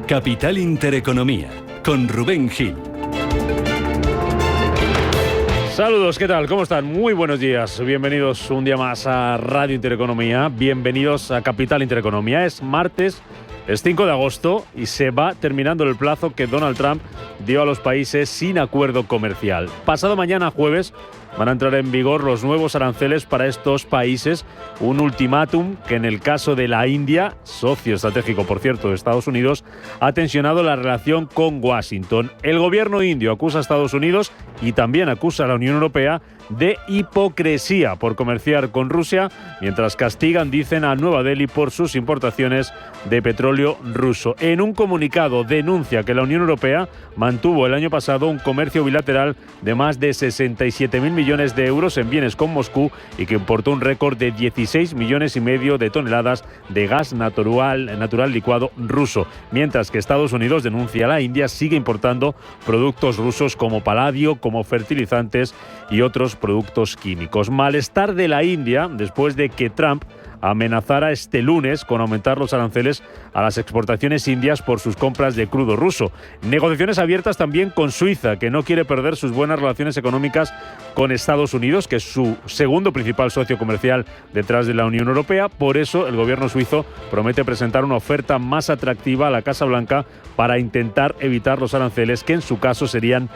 Capital Intereconomía, con Rubén Gil. Saludos, ¿qué tal? ¿Cómo están? Muy buenos días. Bienvenidos un día más a Radio Intereconomía. Bienvenidos a Capital Intereconomía. Es martes, es 5 de agosto y se va terminando el plazo que Donald Trump dio a los países sin acuerdo comercial. Pasado mañana, jueves, van a entrar en vigor los nuevos aranceles para estos países, un ultimátum que en el caso de la India, socio estratégico por cierto de Estados Unidos, ha tensionado la relación con Washington. El gobierno indio acusa a Estados Unidos y también acusa a la Unión Europea de hipocresía por comerciar con Rusia, mientras castigan, dicen, a Nueva Delhi por sus importaciones de petróleo ruso. En un comunicado denuncia que la Unión Europea mantuvo el año pasado un comercio bilateral de más de 67.000 millones de euros en bienes con Moscú y que importó un récord de 16,5 millones de toneladas de gas natural licuado ruso, mientras que Estados Unidos denuncia a la India sigue importando productos rusos como paladio, como fertilizantes y otros productos químicos. Malestar de la India después de que Trump amenazara este lunes con aumentar los aranceles a las exportaciones indias por sus compras de crudo ruso. Negociaciones abiertas también con Suiza, que no quiere perder sus buenas relaciones económicas con Estados Unidos, que es su segundo principal socio comercial detrás de la Unión Europea. Por eso el gobierno suizo promete presentar una oferta más atractiva a la Casa Blanca para intentar evitar los aranceles, que en su caso serían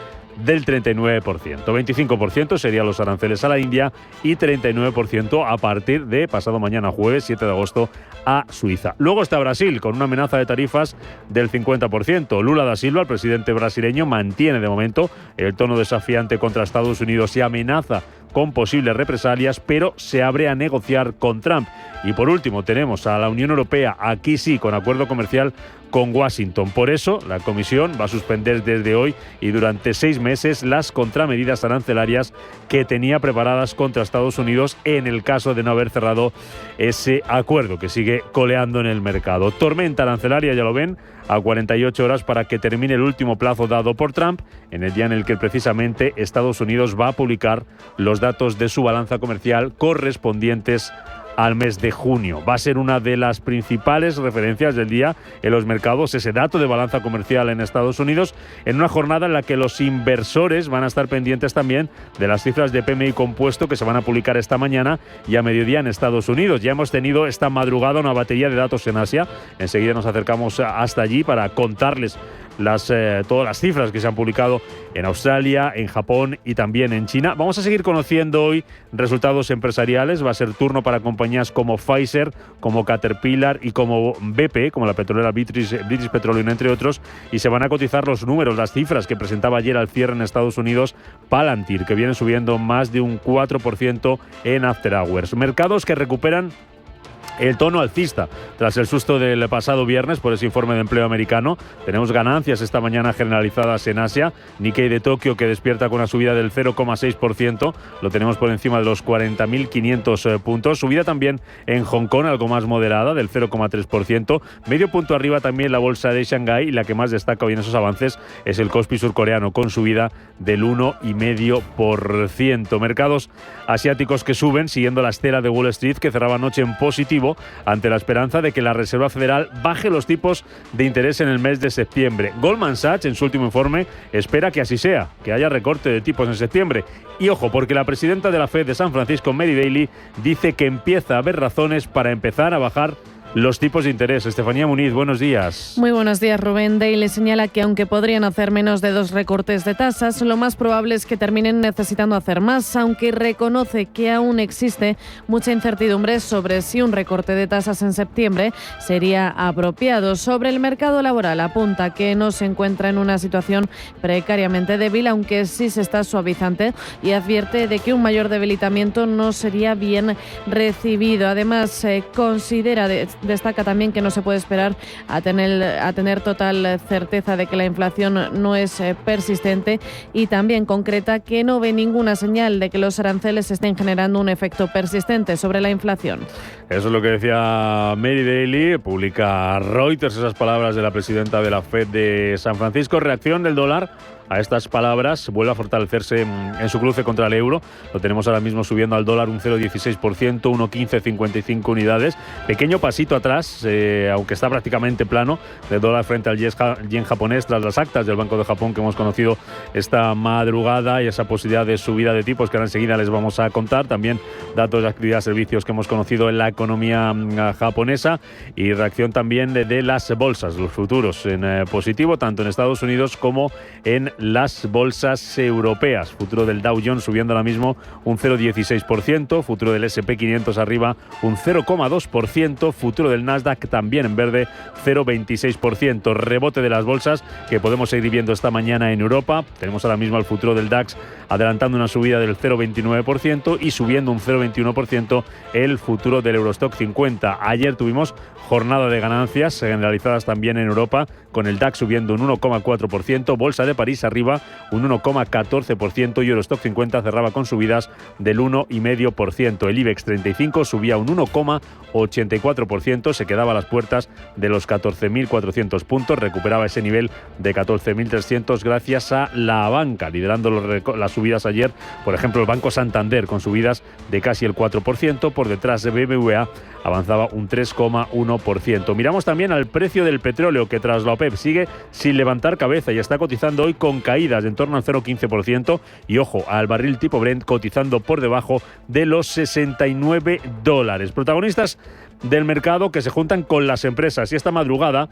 del 39%. 25% serían los aranceles a la India y 39% a partir de pasado mañana, jueves 7 de agosto, a Suiza. Luego está Brasil, con una amenaza de tarifas del 50%. Lula da Silva, el presidente brasileño, mantiene de momento el tono desafiante contra Estados Unidos y amenaza con posibles represalias, pero se abre a negociar con Trump. Y por último tenemos a la Unión Europea, aquí sí, con acuerdo comercial con Washington. Por eso la Comisión va a suspender desde hoy y durante 6 meses las contramedidas arancelarias que tenía preparadas contra Estados Unidos en el caso de no haber cerrado ese acuerdo que sigue coleando en el mercado. Tormenta arancelaria, ya lo ven, a 48 horas para que termine el último plazo dado por Trump, en el día en el que precisamente Estados Unidos va a publicar los datos de su balanza comercial correspondientes al mes de junio. Va a ser una de las principales referencias del día en los mercados, ese dato de balanza comercial en Estados Unidos, en una jornada en la que los inversores van a estar pendientes también de las cifras de PMI compuesto que se van a publicar esta mañana y a mediodía en Estados Unidos. Ya hemos tenido esta madrugada una batería de datos en Asia. Enseguida nos acercamos hasta allí para contarles todas las cifras que se han publicado en Australia, en Japón y también en China. Vamos a seguir conociendo hoy resultados empresariales. Va a ser turno para compañías como Pfizer, como Caterpillar y como BP, como la petrolera British Petroleum, entre otros, y se van a cotizar los números, las cifras que presentaba ayer al cierre en Estados Unidos Palantir, que viene subiendo más de un 4% en After Hours. Mercados que recuperan el tono alcista tras el susto del pasado viernes por ese informe de empleo americano. Tenemos ganancias esta mañana generalizadas en Asia. Nikkei de Tokio, que despierta con una subida del 0,6%, lo tenemos por encima de los 40.500 puntos. Subida también en Hong Kong, algo más moderada, del 0,3%. Medio punto arriba también la bolsa de Shanghái, y la que más destaca hoy en esos avances es el Kospi surcoreano, con subida del 1,5%. Mercados asiáticos que suben, siguiendo la estela de Wall Street, que cerraba anoche en positivo ante la esperanza de que la Reserva Federal baje los tipos de interés en el mes de septiembre. Goldman Sachs, en su último informe, espera que así sea, que haya recorte de tipos en septiembre. Y ojo, porque la presidenta de la Fed de San Francisco, Mary Daly, dice que empieza a haber razones para empezar a bajar los tipos de interés. Estefanía Muniz, buenos días. Muy buenos días, Rubén. Daly señala que aunque podrían hacer menos de 2 recortes de tasas, lo más probable es que terminen necesitando hacer más, aunque reconoce que aún existe mucha incertidumbre sobre si un recorte de tasas en septiembre sería apropiado. Sobre el mercado laboral, apunta que no se encuentra en una situación precariamente débil, aunque sí se está suavizante, y advierte de que un mayor debilitamiento no sería bien recibido. Además, destaca también que no se puede esperar a tener total certeza de que la inflación no es persistente, y también concreta que no ve ninguna señal de que los aranceles estén generando un efecto persistente sobre la inflación. Eso es lo que decía Mary Daly. Publica Reuters esas palabras de la presidenta de la Fed de San Francisco. Reacción del dólar a estas palabras, vuelve a fortalecerse en su cruce contra el euro. Lo tenemos ahora mismo subiendo al dólar un 0,16%, 1,1555 unidades. Pequeño pasito atrás, aunque está prácticamente plano, de dólar frente al yen japonés tras las actas del Banco de Japón que hemos conocido esta madrugada y esa posibilidad de subida de tipos que ahora enseguida les vamos a contar. También datos de actividad y servicios que hemos conocido en la economía japonesa y reacción también de las bolsas, los futuros en positivo, tanto en Estados Unidos como en las bolsas europeas. Futuro del Dow Jones subiendo ahora mismo un 0,16%, futuro del S&P 500 arriba un 0,2%, futuro del Nasdaq también en verde 0,26%. Rebote de las bolsas que podemos seguir viendo esta mañana en Europa. Tenemos ahora mismo al futuro del DAX adelantando una subida del 0,29% y subiendo un 0,21% el futuro del Eurostock 50. Ayer tuvimos jornada de ganancias generalizadas también en Europa, con el DAX subiendo un 1,4%, Bolsa de París arriba un 1,14% y Eurostock 50 cerraba con subidas del 1,5%. El IBEX 35 subía un 1,84%, se quedaba a las puertas de los 14.400 puntos, recuperaba ese nivel de 14.300 gracias a la banca, liderando las subidas ayer, por ejemplo el Banco Santander con subidas de casi el 4%, por detrás de BBVA avanzaba un 3,1%. Miramos también al precio del petróleo, que tras la OPEP sigue sin levantar cabeza y está cotizando hoy con caídas de en torno al 0,15%. Y ojo, al barril tipo Brent cotizando por debajo de los $69. Protagonistas del mercado que se juntan con las empresas. Y esta madrugada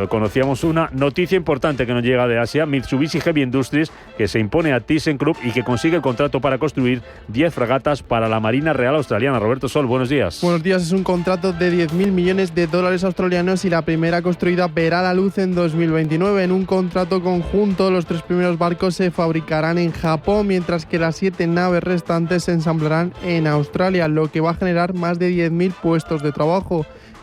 conocíamos una noticia importante que nos llega de Asia: Mitsubishi Heavy Industries, que se impone a ThyssenKrupp y que consigue el contrato para construir 10 fragatas para la Marina Real Australiana. Roberto Sol, buenos días. Buenos días. Es un contrato de 10.000 millones de dólares australianos y la primera construida verá la luz en 2029. En un contrato conjunto, los 3 primeros barcos se fabricarán en Japón, mientras que las 7 naves restantes se ensamblarán en Australia, lo que va a generar más de 10.000 puestos de trabajo.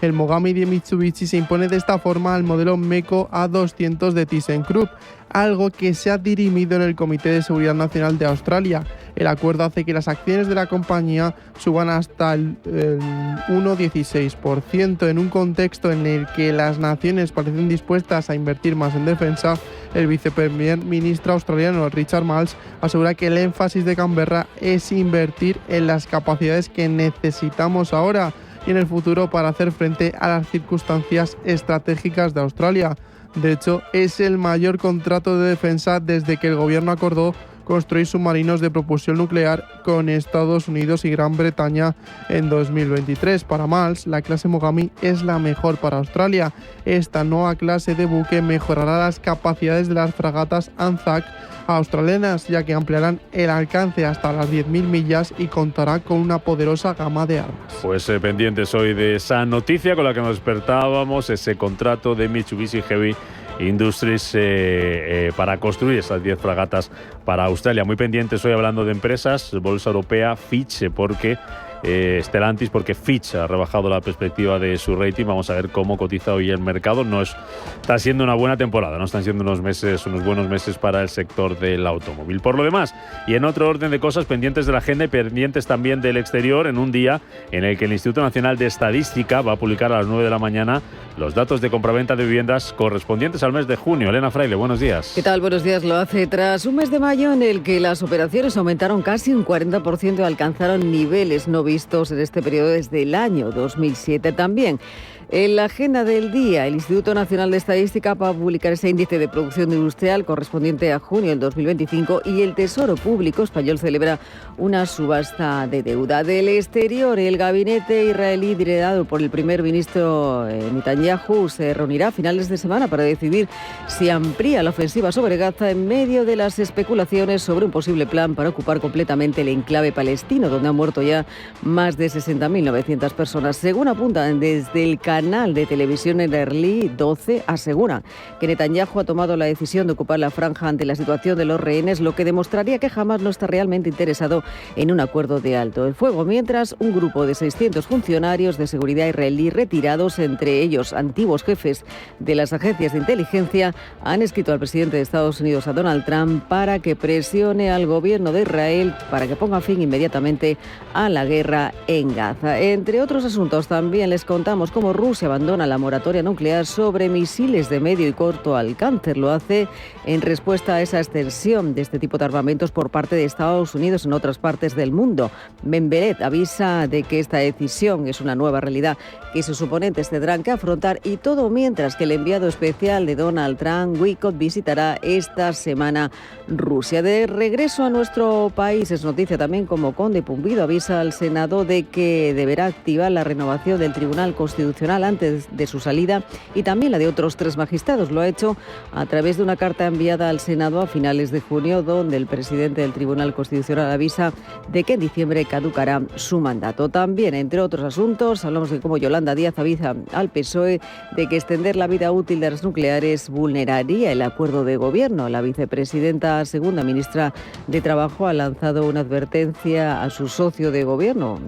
El Mogami de Mitsubishi se impone de esta forma al modelo MEKO A200 de ThyssenKrupp, algo que se ha dirimido en el Comité de Seguridad Nacional de Australia. El acuerdo hace que las acciones de la compañía suban hasta el 1,16%. En un contexto en el que las naciones parecen dispuestas a invertir más en defensa, el viceprimer ministro australiano Richard Marles asegura que el énfasis de Canberra es invertir en las capacidades que necesitamos ahora y en el futuro para hacer frente a las circunstancias estratégicas de Australia. De hecho, es el mayor contrato de defensa desde que el gobierno acordó construir submarinos de propulsión nuclear con Estados Unidos y Gran Bretaña en 2023. Para Marles, la clase Mogami es la mejor para Australia. Esta nueva clase de buque mejorará las capacidades de las fragatas Anzac australianas, ya que ampliarán el alcance hasta las 10.000 millas y contará con una poderosa gama de armas. Pues pendientes hoy de esa noticia con la que nos despertábamos, ese contrato de Mitsubishi Heavy Industries para construir esas 10 fragatas para Australia. Muy pendientes hoy hablando de empresas, Bolsa Europea, Fitch, porque Stellantis, porque Fitch ha rebajado la perspectiva de su rating. Vamos a ver cómo cotiza hoy el mercado. Está siendo una buena temporada, no están siendo unos buenos meses para el sector del automóvil. Por lo demás, y en otro orden de cosas, pendientes de la agenda y pendientes también del exterior, en un día en el que el Instituto Nacional de Estadística va a publicar a las 9 de la mañana los datos de compraventa de viviendas correspondientes al mes de junio. Elena Fraile, buenos días. ¿Qué tal? Buenos días. Lo hace tras un mes de mayo en el que las operaciones aumentaron casi un 40% y alcanzaron niveles no vistos en este periodo desde el año 2007 también. En la agenda del día, el Instituto Nacional de Estadística va a publicar ese índice de producción industrial correspondiente a junio del 2025 y el Tesoro Público Español celebra una subasta de deuda. Del exterior, el gabinete israelí liderado por el primer ministro Netanyahu se reunirá a finales de semana para decidir si amplía la ofensiva sobre Gaza en medio de las especulaciones sobre un posible plan para ocupar completamente el enclave palestino, donde han muerto ya más de 60.900 personas. Según apuntan desde el canal de televisión israelí 12, aseguran que Netanyahu ha tomado la decisión de ocupar la franja ante la situación de los rehenes, lo que demostraría que Hamas no está realmente interesado en un acuerdo de alto el fuego, mientras un grupo de 600 funcionarios de seguridad israelí retirados, entre ellos antiguos jefes de las agencias de inteligencia, han escrito al presidente de Estados Unidos, a Donald Trump, para que presione al gobierno de Israel para que ponga fin inmediatamente a la guerra guerra en Gaza. Entre otros asuntos, también les contamos cómo Rusia abandona la moratoria nuclear sobre misiles de medio y corto alcance. Lo hace en respuesta a esa extensión de este tipo de armamentos por parte de Estados Unidos en otras partes del mundo. Benbelet avisa de que esta decisión es una nueva realidad que sus oponentes tendrán que afrontar, y todo mientras que el enviado especial de Donald Trump, Wicott, visitará esta semana Rusia. De regreso a nuestro país, es noticia también como Conde Pumpido avisa al Senado de que deberá activar la renovación del Tribunal Constitucional antes de su salida, y también la de otros 3 magistrados. Lo ha hecho a través de una carta enviada al Senado a finales de junio, donde el presidente del Tribunal Constitucional avisa de que en diciembre caducará su mandato. También, entre otros asuntos, hablamos de cómo Yolanda Díaz avisa al PSOE de que extender la vida útil de las nucleares vulneraría el acuerdo de gobierno. La vicepresidenta, segunda ministra de Trabajo, ha lanzado una advertencia a su socio de gobierno,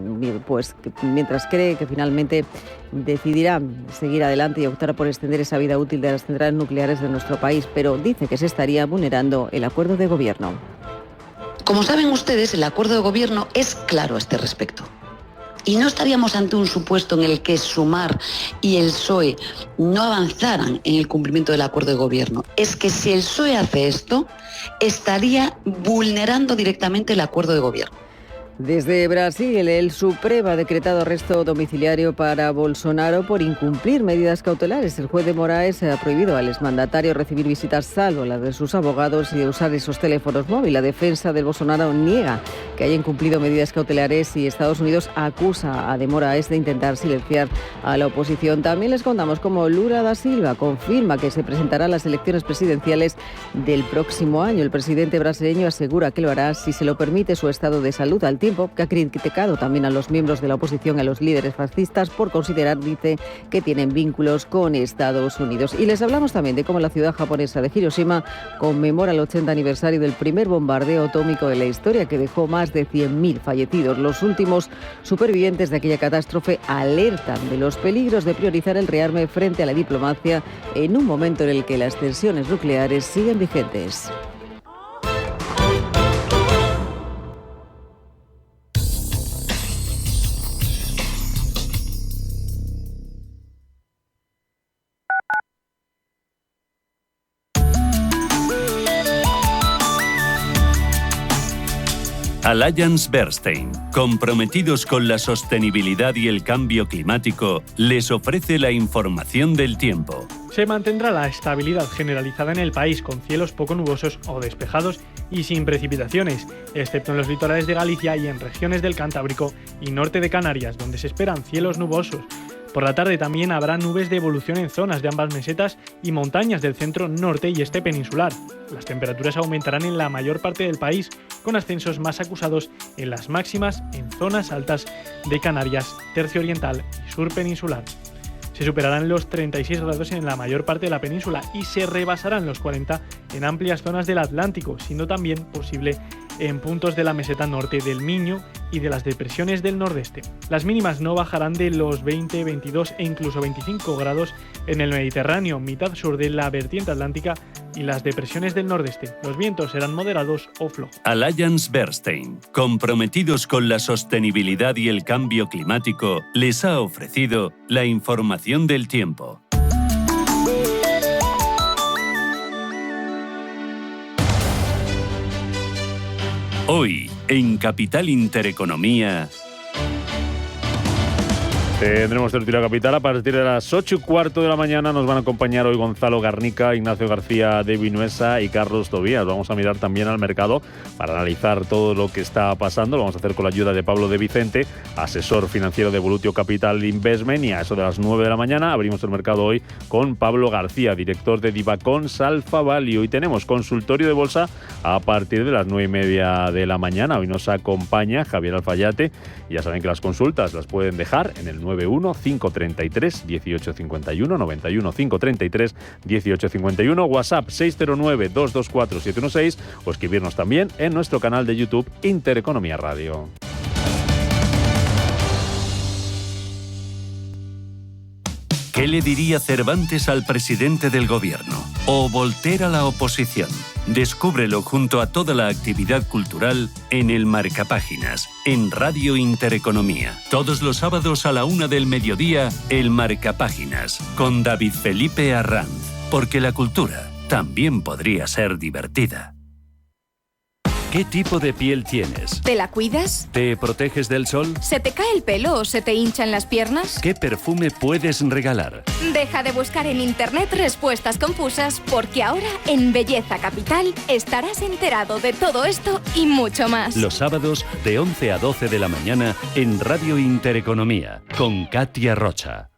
pues mientras cree que finalmente decidirá seguir adelante y optar por extender esa vida útil de las centrales nucleares de nuestro país, pero dice que se estaría vulnerando el acuerdo de gobierno. Como saben ustedes, el acuerdo de gobierno es claro a este respecto. Y no estaríamos ante un supuesto en el que Sumar y el PSOE no avanzaran en el cumplimiento del acuerdo de gobierno. Es que si el PSOE hace esto, estaría vulnerando directamente el acuerdo de gobierno. Desde Brasil, el Supremo ha decretado arresto domiciliario para Bolsonaro por incumplir medidas cautelares. El juez de Moraes ha prohibido al exmandatario recibir visitas salvo las de sus abogados y de usar esos teléfonos móviles. La defensa del Bolsonaro niega que haya incumplido medidas cautelares y Estados Unidos acusa a de Moraes de intentar silenciar a la oposición. También les contamos cómo Lula da Silva confirma que se presentará a las elecciones presidenciales del próximo año. El presidente brasileño asegura que lo hará si se lo permite su estado de salud, al tiempo que ha criticado también a los miembros de la oposición y a los líderes fascistas por considerar, dice, que tienen vínculos con Estados Unidos. Y les hablamos también de cómo la ciudad japonesa de Hiroshima conmemora el 80 aniversario del primer bombardeo atómico de la historia, que dejó más de 100.000 fallecidos. Los últimos supervivientes de aquella catástrofe alertan de los peligros de priorizar el rearme frente a la diplomacia en un momento en el que las tensiones nucleares siguen vigentes. Allianz Bernstein, comprometidos con la sostenibilidad y el cambio climático, les ofrece la información del tiempo. Se mantendrá la estabilidad generalizada en el país, con cielos poco nubosos o despejados y sin precipitaciones, excepto en los litorales de Galicia y en regiones del Cantábrico y norte de Canarias, donde se esperan cielos nubosos. Por la tarde también habrá nubes de evolución en zonas de ambas mesetas y montañas del centro, norte y este peninsular. Las temperaturas aumentarán en la mayor parte del país, con ascensos más acusados en las máximas en zonas altas de Canarias, tercio oriental y sur peninsular. Se superarán los 36 grados en la mayor parte de la península y se rebasarán los 40 en amplias zonas del Atlántico, siendo también posible en puntos de la meseta norte del Miño y de las depresiones del nordeste. Las mínimas no bajarán de los 20, 22 e incluso 25 grados en el Mediterráneo, mitad sur de la vertiente atlántica y las depresiones del nordeste. Los vientos serán moderados o flojos. Allianz Bernstein, comprometidos con la sostenibilidad y el cambio climático, les ha ofrecido la información del tiempo. Hoy, en Capital Intereconomía... Tendremos tertulia capital a partir de las 8:15 de la mañana. Nos van a acompañar hoy Gonzalo Garnica, Ignacio García de Vinuesa y Carlos Tobías. Vamos a mirar también al mercado para analizar todo lo que está pasando. Lo vamos a hacer con la ayuda de Pablo de Vicente, asesor financiero de Volutio Capital Investment. Y a eso de las 9 de la mañana abrimos el mercado hoy con Pablo García, director de Divacons Alpha Value. Y tenemos consultorio de bolsa a partir de las 9:30 de la mañana. Hoy nos acompaña Javier Alfayate. Ya saben que las consultas las pueden dejar en el 91 533 1851, 91 533 1851, WhatsApp 609 224 716 o escribirnos también en nuestro canal de YouTube Intereconomía Radio. ¿Qué le diría Cervantes al presidente del gobierno? ¿O Voltaire a la oposición? Descúbrelo junto a toda la actividad cultural en el Marcapáginas, en Radio Intereconomía. Todos los sábados a la 1 del mediodía, el Marcapáginas, con David Felipe Arranz. Porque la cultura también podría ser divertida. ¿Qué tipo de piel tienes? ¿Te la cuidas? ¿Te proteges del sol? ¿Se te cae el pelo o se te hinchan las piernas? ¿Qué perfume puedes regalar? Deja de buscar en internet respuestas confusas, porque ahora en Belleza Capital estarás enterado de todo esto y mucho más. Los sábados de 11 a 12 de la mañana en Radio Intereconomía con Katia Rocha.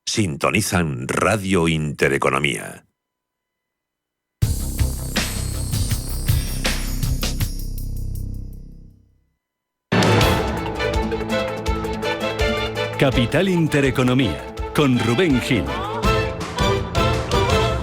Sintonizan Radio Intereconomía. Capital Intereconomía, con Rubén Gil.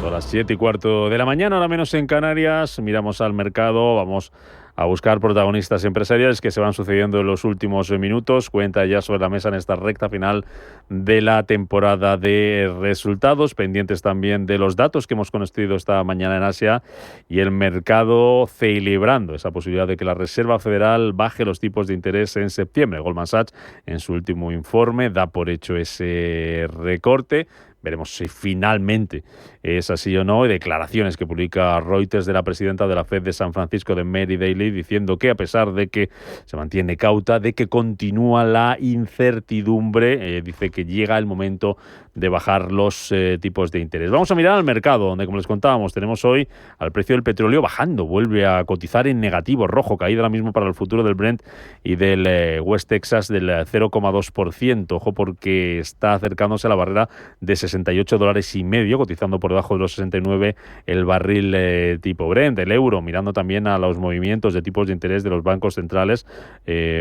Son las 7:15 de la mañana, ahora menos en Canarias. Miramos al mercado, vamos a buscar protagonistas empresariales que se van sucediendo en los últimos minutos. Cuenta ya sobre la mesa en esta recta final de la temporada de resultados, pendientes también de los datos que hemos conocido esta mañana en Asia y el mercado celebrando esa posibilidad de que la Reserva Federal baje los tipos de interés en septiembre. Goldman Sachs, en su último informe, da por hecho ese recorte. Veremos si finalmente es así o no. Declaraciones que publica Reuters de la presidenta de la Fed de San Francisco, de Mary Daly, diciendo que a pesar de que se mantiene cauta, de que continúa la incertidumbre, dice que llega el momento de bajar los tipos de interés. Vamos a mirar al mercado, donde, como les contábamos, tenemos hoy al precio del petróleo bajando. Vuelve a cotizar en negativo, rojo, caída ahora mismo para el futuro del Brent y del West Texas del 0,2%. Ojo, porque está acercándose a la barrera de $68.50, cotizando por debajo de los 69 el barril tipo Brent. El euro, mirando también a los movimientos de tipos de interés de los bancos centrales,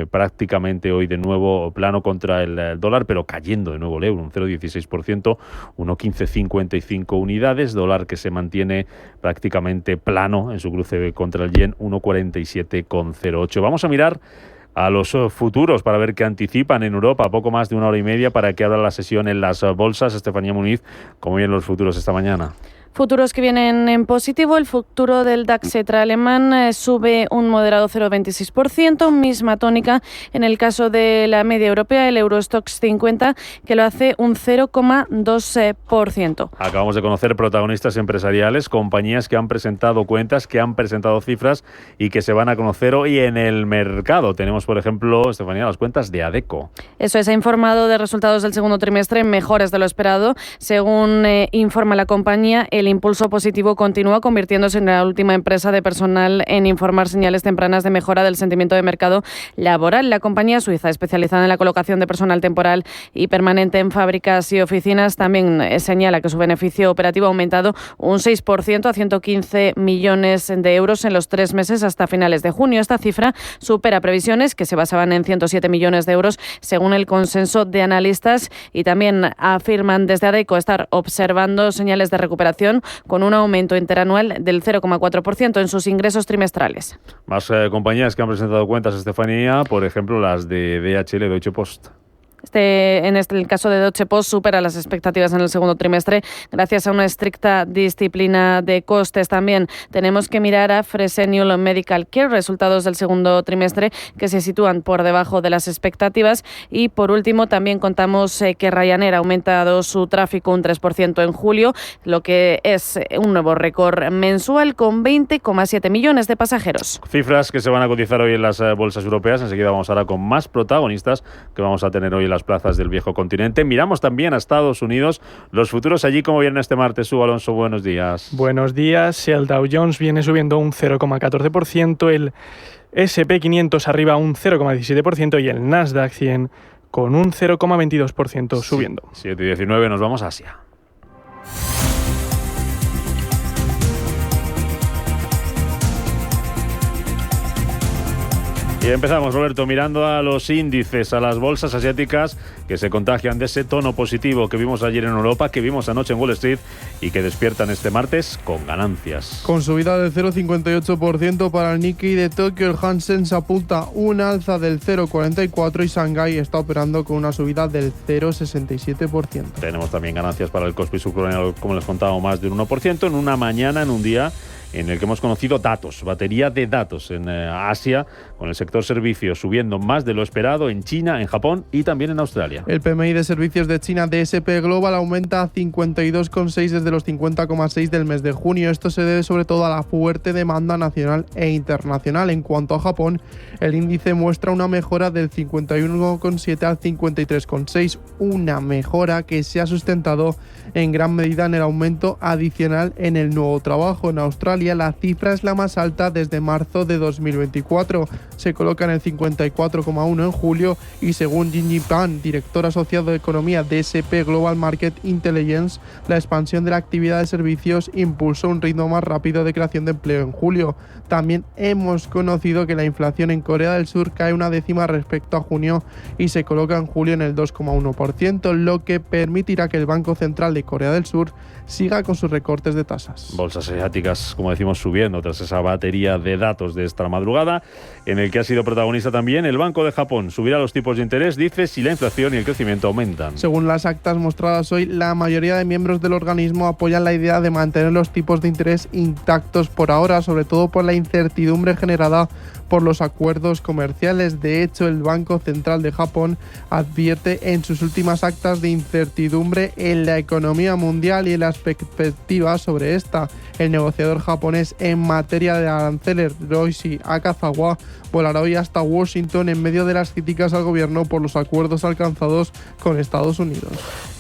prácticamente hoy de nuevo plano contra el dólar, pero cayendo de nuevo el euro, un 0,16%, 1,1555 unidades, dólar que se mantiene prácticamente plano en su cruce contra el yen, 1,4708. Vamos a mirar a los futuros para ver qué anticipan en Europa. Poco más de una hora y media para que abra la sesión en las bolsas. Estefanía Muniz, ¿cómo vienen los futuros esta mañana? Futuros que vienen en positivo. El futuro del DAX alemán sube un moderado 0,26%, misma tónica en el caso de la media europea, el Eurostoxx 50, que lo hace un 0,2%. Acabamos de conocer protagonistas empresariales, compañías que han presentado cuentas, que han presentado cifras y que se van a conocer hoy en el mercado. Tenemos, por ejemplo, Estefanía, las cuentas de Adecco. Eso es, ha informado de resultados del segundo trimestre mejores de lo esperado. Según informa la compañía, el impulso positivo continúa, convirtiéndose en la última empresa de personal en informar señales tempranas de mejora del sentimiento de mercado laboral. La compañía suiza, especializada en la colocación de personal temporal y permanente en fábricas y oficinas, también señala que su beneficio operativo ha aumentado un 6% a 115 millones de euros en los 3 meses hasta finales de junio. Esta cifra supera previsiones que se basaban en 107 millones de euros según el consenso de analistas, y también afirman desde Adecco estar observando señales de recuperación con un aumento interanual del 0,4% en sus ingresos trimestrales. Más compañías que han presentado cuentas, Estefanía, por ejemplo las de DHL, Deutsche Post. El caso de Deutsche Post supera las expectativas en el segundo trimestre gracias a una estricta disciplina de costes. También tenemos que mirar a Fresenius Medical Care, resultados del segundo trimestre que se sitúan por debajo de las expectativas. Y por último también contamos que Ryanair ha aumentado su tráfico un 3% en julio, lo que es un nuevo récord mensual con 20,7 millones de pasajeros. Cifras que se van a cotizar hoy en las bolsas europeas. Enseguida vamos ahora con más protagonistas que vamos a tener hoy en las plazas del viejo continente. Miramos también a Estados Unidos. Los futuros allí, ¿cómo vienen este martes? Hugo Alonso, buenos días. Buenos días. El Dow Jones viene subiendo un 0,14%, el S&P 500 arriba un 0,17% y el Nasdaq 100 con un 0,22% subiendo. 7:19, nos vamos a Asia. Y empezamos, Roberto, mirando a los índices, a las bolsas asiáticas que se contagian de ese tono positivo que vimos ayer en Europa, que vimos anoche en Wall Street y que despiertan este martes con ganancias. Con subida del 0,58% para el Nikkei de Tokio, el Hansen se apunta un alza del 0,44% y Shanghái está operando con una subida del 0,67%. Tenemos también ganancias para el Kospi subcoreano, como les contaba, más de un 1%, en una mañana, en un día en el que hemos conocido datos, batería de datos en Asia, con el sector servicios subiendo más de lo esperado en China, en Japón y también en Australia. El PMI de servicios de China DSP Global aumenta a 52,6 desde los 50,6 del mes de junio. Esto se debe sobre todo a la fuerte demanda nacional e internacional. En cuanto a Japón, el índice muestra una mejora del 51,7 al 53,6, una mejora que se ha sustentado en gran medida en el aumento adicional en el nuevo trabajo. En Australia, la cifra es la más alta desde marzo de 2024. Se coloca en el 54,1 en julio y según Jinji Pan, director asociado de economía de SP Global Market Intelligence, la expansión de la actividad de servicios impulsó un ritmo más rápido de creación de empleo en julio. También hemos conocido que la inflación en Corea del Sur cae una décima respecto a junio y se coloca en julio en el 2,1%, lo que permitirá que el Banco Central de Corea del Sur siga con sus recortes de tasas. Bolsas asiáticas, como decimos, subiendo tras esa batería de datos de esta madrugada, en el que ha sido protagonista también el Banco de Japón. Subirá los tipos de interés, dice, si la inflación y el crecimiento aumentan. Según las actas mostradas hoy, la mayoría de miembros del organismo apoyan la idea de mantener los tipos de interés intactos por ahora, sobre todo por la incertidumbre generada por los acuerdos comerciales. De hecho, el Banco Central de Japón advierte en sus últimas actas de incertidumbre en la economía mundial y en las perspectivas sobre esta. El negociador japonés en materia de aranceles, Roichi Akazawa, volará hoy hasta Washington en medio de las críticas al gobierno por los acuerdos alcanzados con Estados Unidos.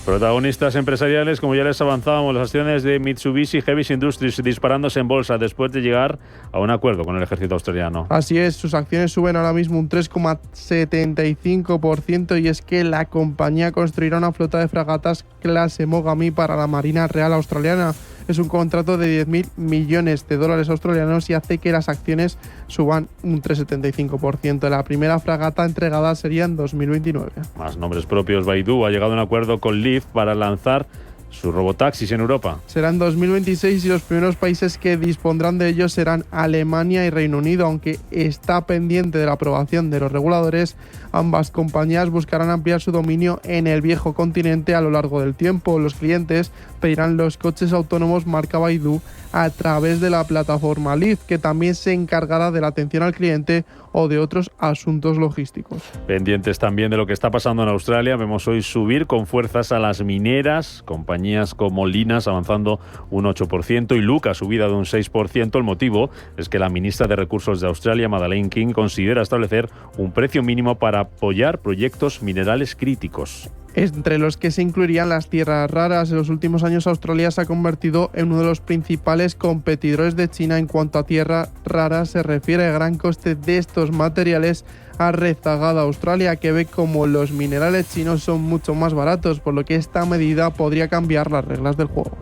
Protagonistas empresariales, como ya les avanzábamos, las acciones de Mitsubishi Heavy Industries disparándose en bolsa después de llegar a un acuerdo con el ejército australiano. Así es, sus acciones suben ahora mismo un 3,75% y es que la compañía construirá una flota de fragatas clase Mogami para la Marina Real Australiana. Es un contrato de 10.000 millones de dólares australianos y hace que las acciones suban un 3,75%. La primera fragata entregada sería en 2029. Más nombres propios. Baidu ha llegado a un acuerdo con Lyft para lanzar sus robotaxis en Europa. Será en 2026 y los primeros países que dispondrán de ellos serán Alemania y Reino Unido. Aunque está pendiente de la aprobación de los reguladores, ambas compañías buscarán ampliar su dominio en el viejo continente a lo largo del tiempo. Los clientes pedirán los coches autónomos marca Baidu a través de la plataforma Lyft, que también se encargará de la atención al cliente o de otros asuntos logísticos. Pendientes también de lo que está pasando en Australia, vemos hoy subir con fuerzas a las mineras, compañías como Lynas avanzando un 8% y Lucas subida de un 6%. El motivo es que la ministra de Recursos de Australia, Madeleine King, considera establecer un precio mínimo para apoyar proyectos minerales críticos. Entre los que se incluirían las tierras raras. En los últimos años Australia se ha convertido en uno de los principales competidores de China en cuanto a tierras raras se refiere. El gran coste de estos materiales ha rezagado a Australia, que ve como los minerales chinos son mucho más baratos, por lo que esta medida podría cambiar las reglas del juego.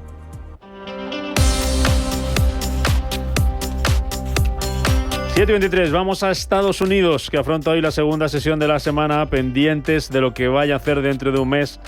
y 23, vamos a Estados Unidos, que afronta hoy la segunda sesión de la semana, pendientes de lo que vaya a hacer dentro de un mes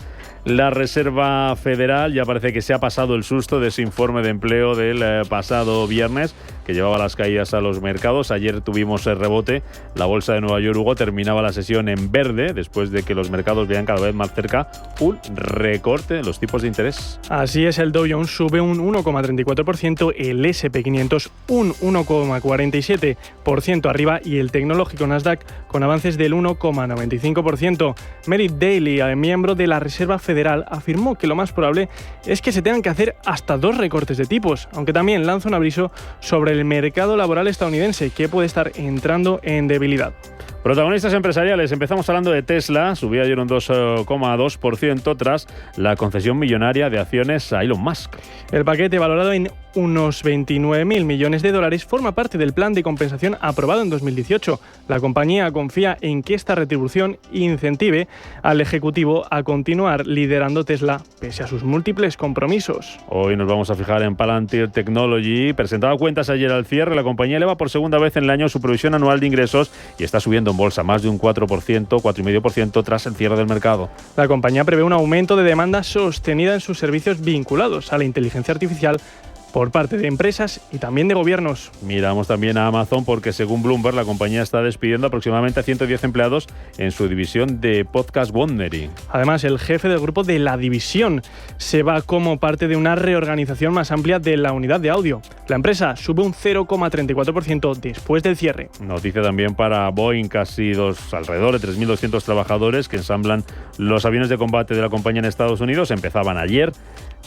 la Reserva Federal. Ya parece que se ha pasado el susto de ese informe de empleo del pasado viernes, que llevaba las caídas a los mercados. Ayer tuvimos el rebote. La bolsa de Nueva York, Hugo, terminaba la sesión en verde, después de que los mercados vean cada vez más cerca un recorte de los tipos de interés. Así es, el Dow Jones sube un 1,34%, el S&P 500 un 1,47% arriba y el tecnológico Nasdaq con avances del 1,95%. Merritt Daly, miembro de la Reserva Federal, afirmó que lo más probable es que se tengan que hacer hasta 2 recortes de tipos, aunque también lanza un aviso sobre el mercado laboral estadounidense, que puede estar entrando en debilidad. Protagonistas empresariales. Empezamos hablando de Tesla. Subía ayer un 2,2% tras la concesión millonaria de acciones a Elon Musk. El paquete, valorado en unos 29.000 millones de dólares, forma parte del plan de compensación aprobado en 2018. La compañía confía en que esta retribución incentive al ejecutivo a continuar liderando Tesla pese a sus múltiples compromisos. Hoy nos vamos a fijar en Palantir Technology. Presentaba cuentas ayer al cierre. La compañía eleva por segunda vez en el año su previsión anual de ingresos y está subiendo en bolsa más de un 4,5% tras el cierre del mercado. La compañía prevé un aumento de demanda sostenida en sus servicios vinculados a la inteligencia artificial por parte de empresas y también de gobiernos. Miramos también a Amazon porque según Bloomberg la compañía está despidiendo aproximadamente a 110 empleados en su división de podcast Wondery. Además, el jefe del grupo de la división se va como parte de una reorganización más amplia de la unidad de audio. La empresa sube un 0,34% después del cierre. Noticia también para Boeing, alrededor de 3.200 trabajadores que ensamblan los aviones de combate de la compañía en Estados Unidos. Empezaban ayer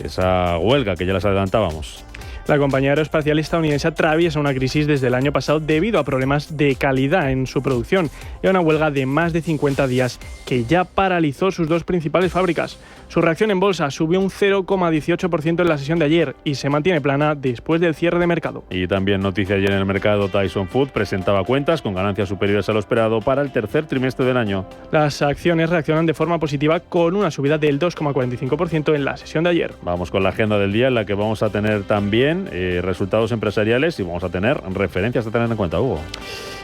esa huelga que ya les adelantábamos. La compañía aeroespacial estadounidense atraviesa una crisis desde el año pasado debido a problemas de calidad en su producción y a una huelga de más de 50 días que ya paralizó sus dos principales fábricas. Su reacción en bolsa subió un 0,18% en la sesión de ayer y se mantiene plana después del cierre de mercado. Y también noticia ayer en el mercado, Tyson Foods presentaba cuentas con ganancias superiores a lo esperado para el tercer trimestre del año. Las acciones reaccionan de forma positiva con una subida del 2,45% en la sesión de ayer. Vamos con la agenda del día en la que vamos a tener también resultados empresariales y vamos a tener referencias a tener en cuenta, Hugo.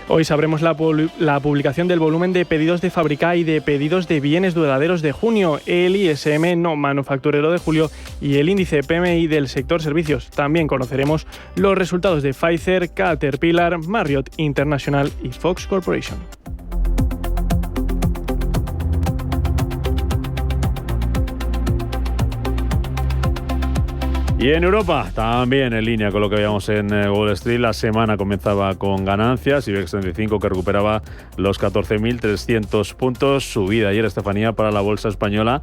Hoy sabremos la publicación del volumen de pedidos de fábrica y de pedidos de bienes duraderos de junio, el ISM no manufacturero de julio y el índice PMI del sector servicios. También conoceremos los resultados de Pfizer, Caterpillar, Marriott International y Fox Corporation. Y en Europa, también en línea con lo que veíamos en Wall Street, la semana comenzaba con ganancias, IBEX 35 que recuperaba los 14.300 puntos, subida ayer, Estefanía, para la bolsa española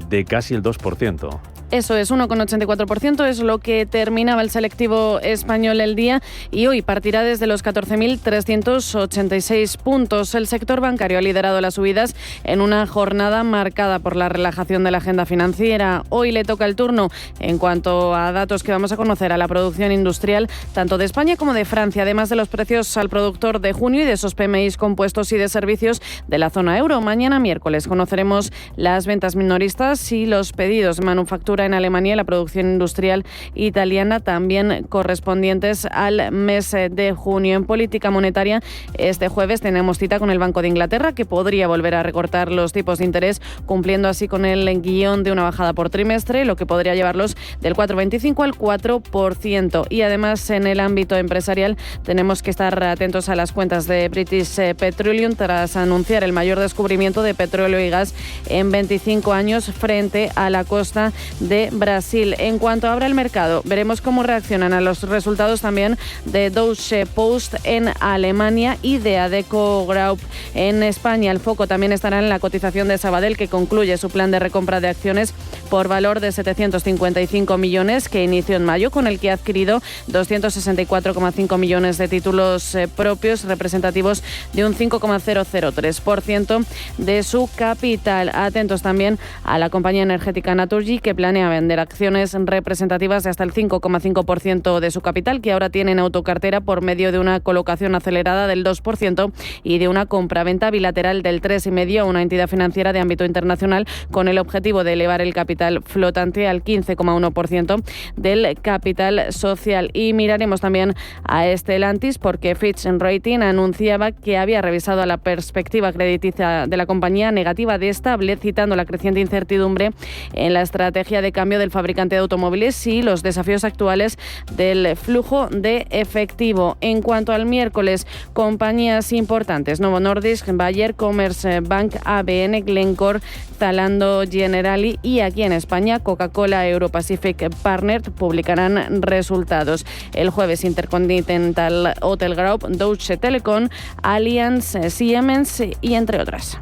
de casi el 2%. Eso es, 1,84% es lo que terminaba el selectivo español el día y hoy partirá desde los 14.386 puntos. El sector bancario ha liderado las subidas en una jornada marcada por la relajación de la agenda financiera. Hoy le toca el turno en cuanto a datos que vamos a conocer a la producción industrial tanto de España como de Francia, además de los precios al productor de junio y de esos PMIs compuestos y de servicios de la zona euro. Mañana miércoles conoceremos las ventas minoristas y los pedidos de manufactura en Alemania y la producción industrial italiana también correspondientes al mes de junio. En política monetaria, este jueves tenemos cita con el Banco de Inglaterra, que podría volver a recortar los tipos de interés, cumpliendo así con el guión de una bajada por trimestre, lo que podría llevarlos del 4,25 al 4%. Y además, en el ámbito empresarial, tenemos que estar atentos a las cuentas de British Petroleum tras anunciar el mayor descubrimiento de petróleo y gas en 25 años frente a la costa de Brasil. En cuanto abra el mercado, veremos cómo reaccionan a los resultados también de Deutsche Post en Alemania y de Adecco Group en España. El foco también estará en la cotización de Sabadell, que concluye su plan de recompra de acciones por valor de 755 millones que inició en mayo, con el que ha adquirido 264,5 millones de títulos propios, representativos de un 5,003% de su capital. Atentos también a la compañía energética Naturgy, que planea vender acciones representativas de hasta el 5,5% de su capital, que ahora tiene en autocartera por medio de una colocación acelerada del 2% y de una compraventa bilateral del 3,5% a una entidad financiera de ámbito internacional, con el objetivo de elevar el capital flotante al 15,1% del capital social. Y miraremos también a Stellantis, porque Fitch Rating anunciaba que había revisado la perspectiva crediticia de la compañía negativa de estable, citando la creciente incertidumbre en la estrategia de cambio del fabricante de automóviles y los desafíos actuales del flujo de efectivo. En cuanto al miércoles, compañías importantes: Novo Nordisk, Bayer, Commerce Bank, ABN, Glencore, Zalando, Generali, y aquí en España Coca-Cola Europacific Partners publicarán resultados. El jueves Intercontinental Hotel Group, Deutsche Telekom, Allianz, Siemens y entre otras.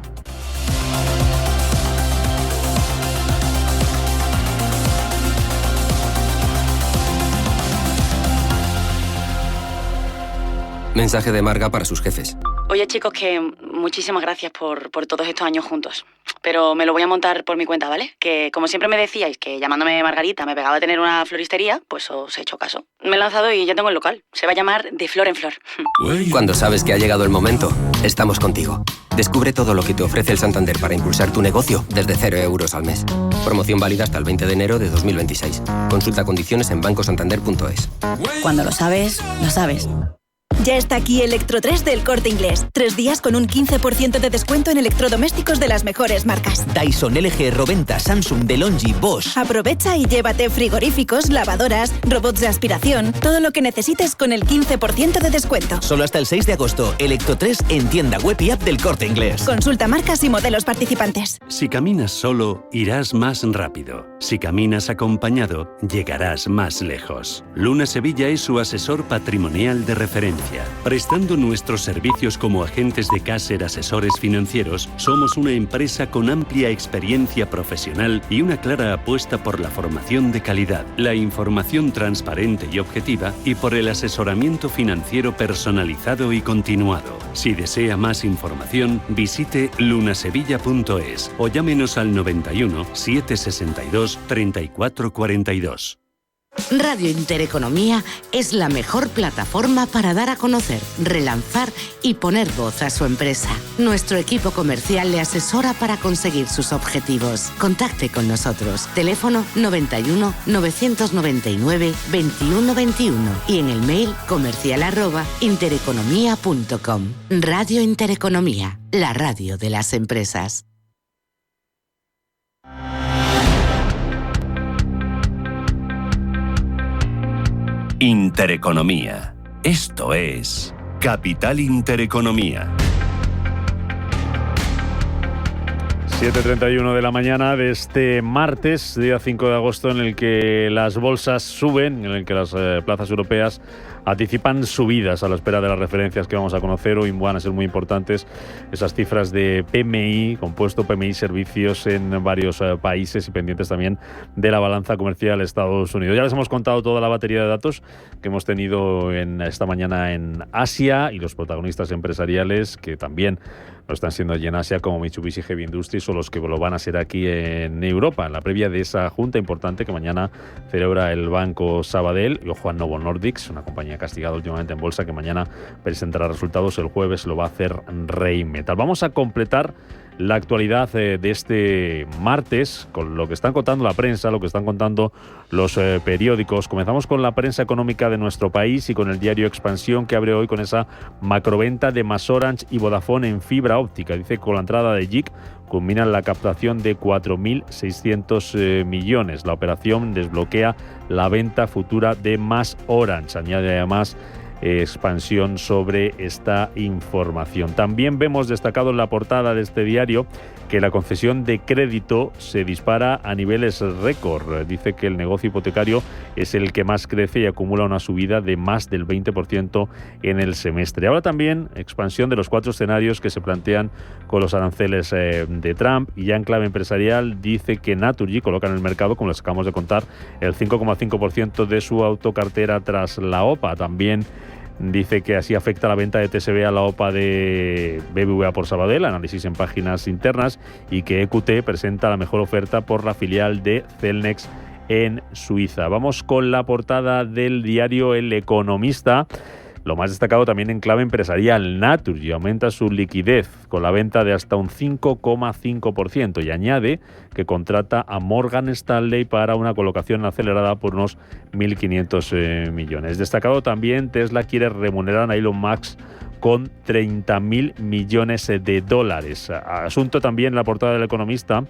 Mensaje de Marga para sus jefes. Oye, chicos, que muchísimas gracias por todos estos años juntos. Pero me lo voy a montar por mi cuenta, ¿vale? Que como siempre me decíais que llamándome Margarita me pegaba a tener una floristería, pues os he hecho caso. Me he lanzado y ya tengo el local. Se va a llamar De Flor en Flor. Cuando sabes que ha llegado el momento, estamos contigo. Descubre todo lo que te ofrece el Santander para impulsar tu negocio desde 0 euros al mes. Promoción válida hasta el 20 de enero de 2026. Consulta condiciones en bancosantander.es. Cuando lo sabes, lo sabes. Ya está aquí Electro 3 del Corte Inglés. 3 días con un 15% de descuento en electrodomésticos de las mejores marcas. Dyson, LG, Roventa, Samsung, DeLonghi, Bosch. Aprovecha y llévate frigoríficos, lavadoras, robots de aspiración, todo lo que necesites con el 15% de descuento. Solo hasta el 6 de agosto. Electro 3 en tienda web y app del Corte Inglés. Consulta marcas y modelos participantes. Si caminas solo, irás más rápido. Si caminas acompañado, llegarás más lejos. Luna Sevilla es su asesor patrimonial de referencia. Prestando nuestros servicios como agentes de Caser Asesores Financieros, somos una empresa con amplia experiencia profesional y una clara apuesta por la formación de calidad, la información transparente y objetiva y por el asesoramiento financiero personalizado y continuado. Si desea más información, visite lunasevilla.es o llámenos al 91 762 3442. Radio Intereconomía es la mejor plataforma para dar a conocer, relanzar y poner voz a su empresa. Nuestro equipo comercial le asesora para conseguir sus objetivos. Contacte con nosotros. Teléfono 91 999 2121 y en el mail comercial@intereconomia.com. Radio Intereconomía, la radio de las empresas. Intereconomía. Esto es Capital Intereconomía. 7:31 de la mañana de este martes, día 5 de agosto, en el que las bolsas suben, en el que las plazas europeas anticipan subidas a la espera de las referencias que vamos a conocer. Hoy van a ser muy importantes esas cifras de PMI, compuesto PMI servicios en varios países y pendientes también de la balanza comercial Estados Unidos. Ya les hemos contado toda la batería de datos que hemos tenido esta mañana en Asia y los protagonistas empresariales que también lo están siendo allí en Asia, como Mitsubishi Heavy Industries, o los que lo van a ser aquí en Europa, en la previa de esa junta importante que mañana celebra el Banco Sabadell y ojo a Novo Nordisk, una compañía castigada últimamente en bolsa que mañana presentará resultados. El jueves lo va a hacer Rheinmetall. Vamos a completar la actualidad de este martes con lo que están contando la prensa, lo que están contando los periódicos. Comenzamos con la prensa económica de nuestro país y con el diario Expansión, que abre hoy con esa macroventa de MasOrange y Vodafone en fibra óptica. Dice que con la entrada de JIC culminan la captación de 4.600 millones. La operación desbloquea la venta futura de MasOrange. Añade además Expansión sobre esta información. También vemos destacado en la portada de este diario que la concesión de crédito se dispara a niveles récord. Dice que el negocio hipotecario es el que más crece y acumula una subida de más del 20% en el semestre. Ahora también expansión de los 4 escenarios que se plantean con los aranceles de Trump, y ya en clave empresarial dice que Naturgy coloca en el mercado, como les acabamos de contar, el 5,5% de su autocartera tras la OPA. También dice que así afecta la venta de TSB a la OPA de BBVA por Sabadell, análisis en páginas internas, y que EQT presenta la mejor oferta por la filial de Celnex en Suiza. Vamos con la portada del diario El Economista. Lo más destacado también en clave empresarial, Naturgy aumenta su liquidez con la venta de hasta un 5,5% y añade que contrata a Morgan Stanley para una colocación acelerada por unos 1.500 millones. Destacado también, Tesla quiere remunerar a Elon Musk con 30.000 millones de dólares. Asunto también en la portada del Economista,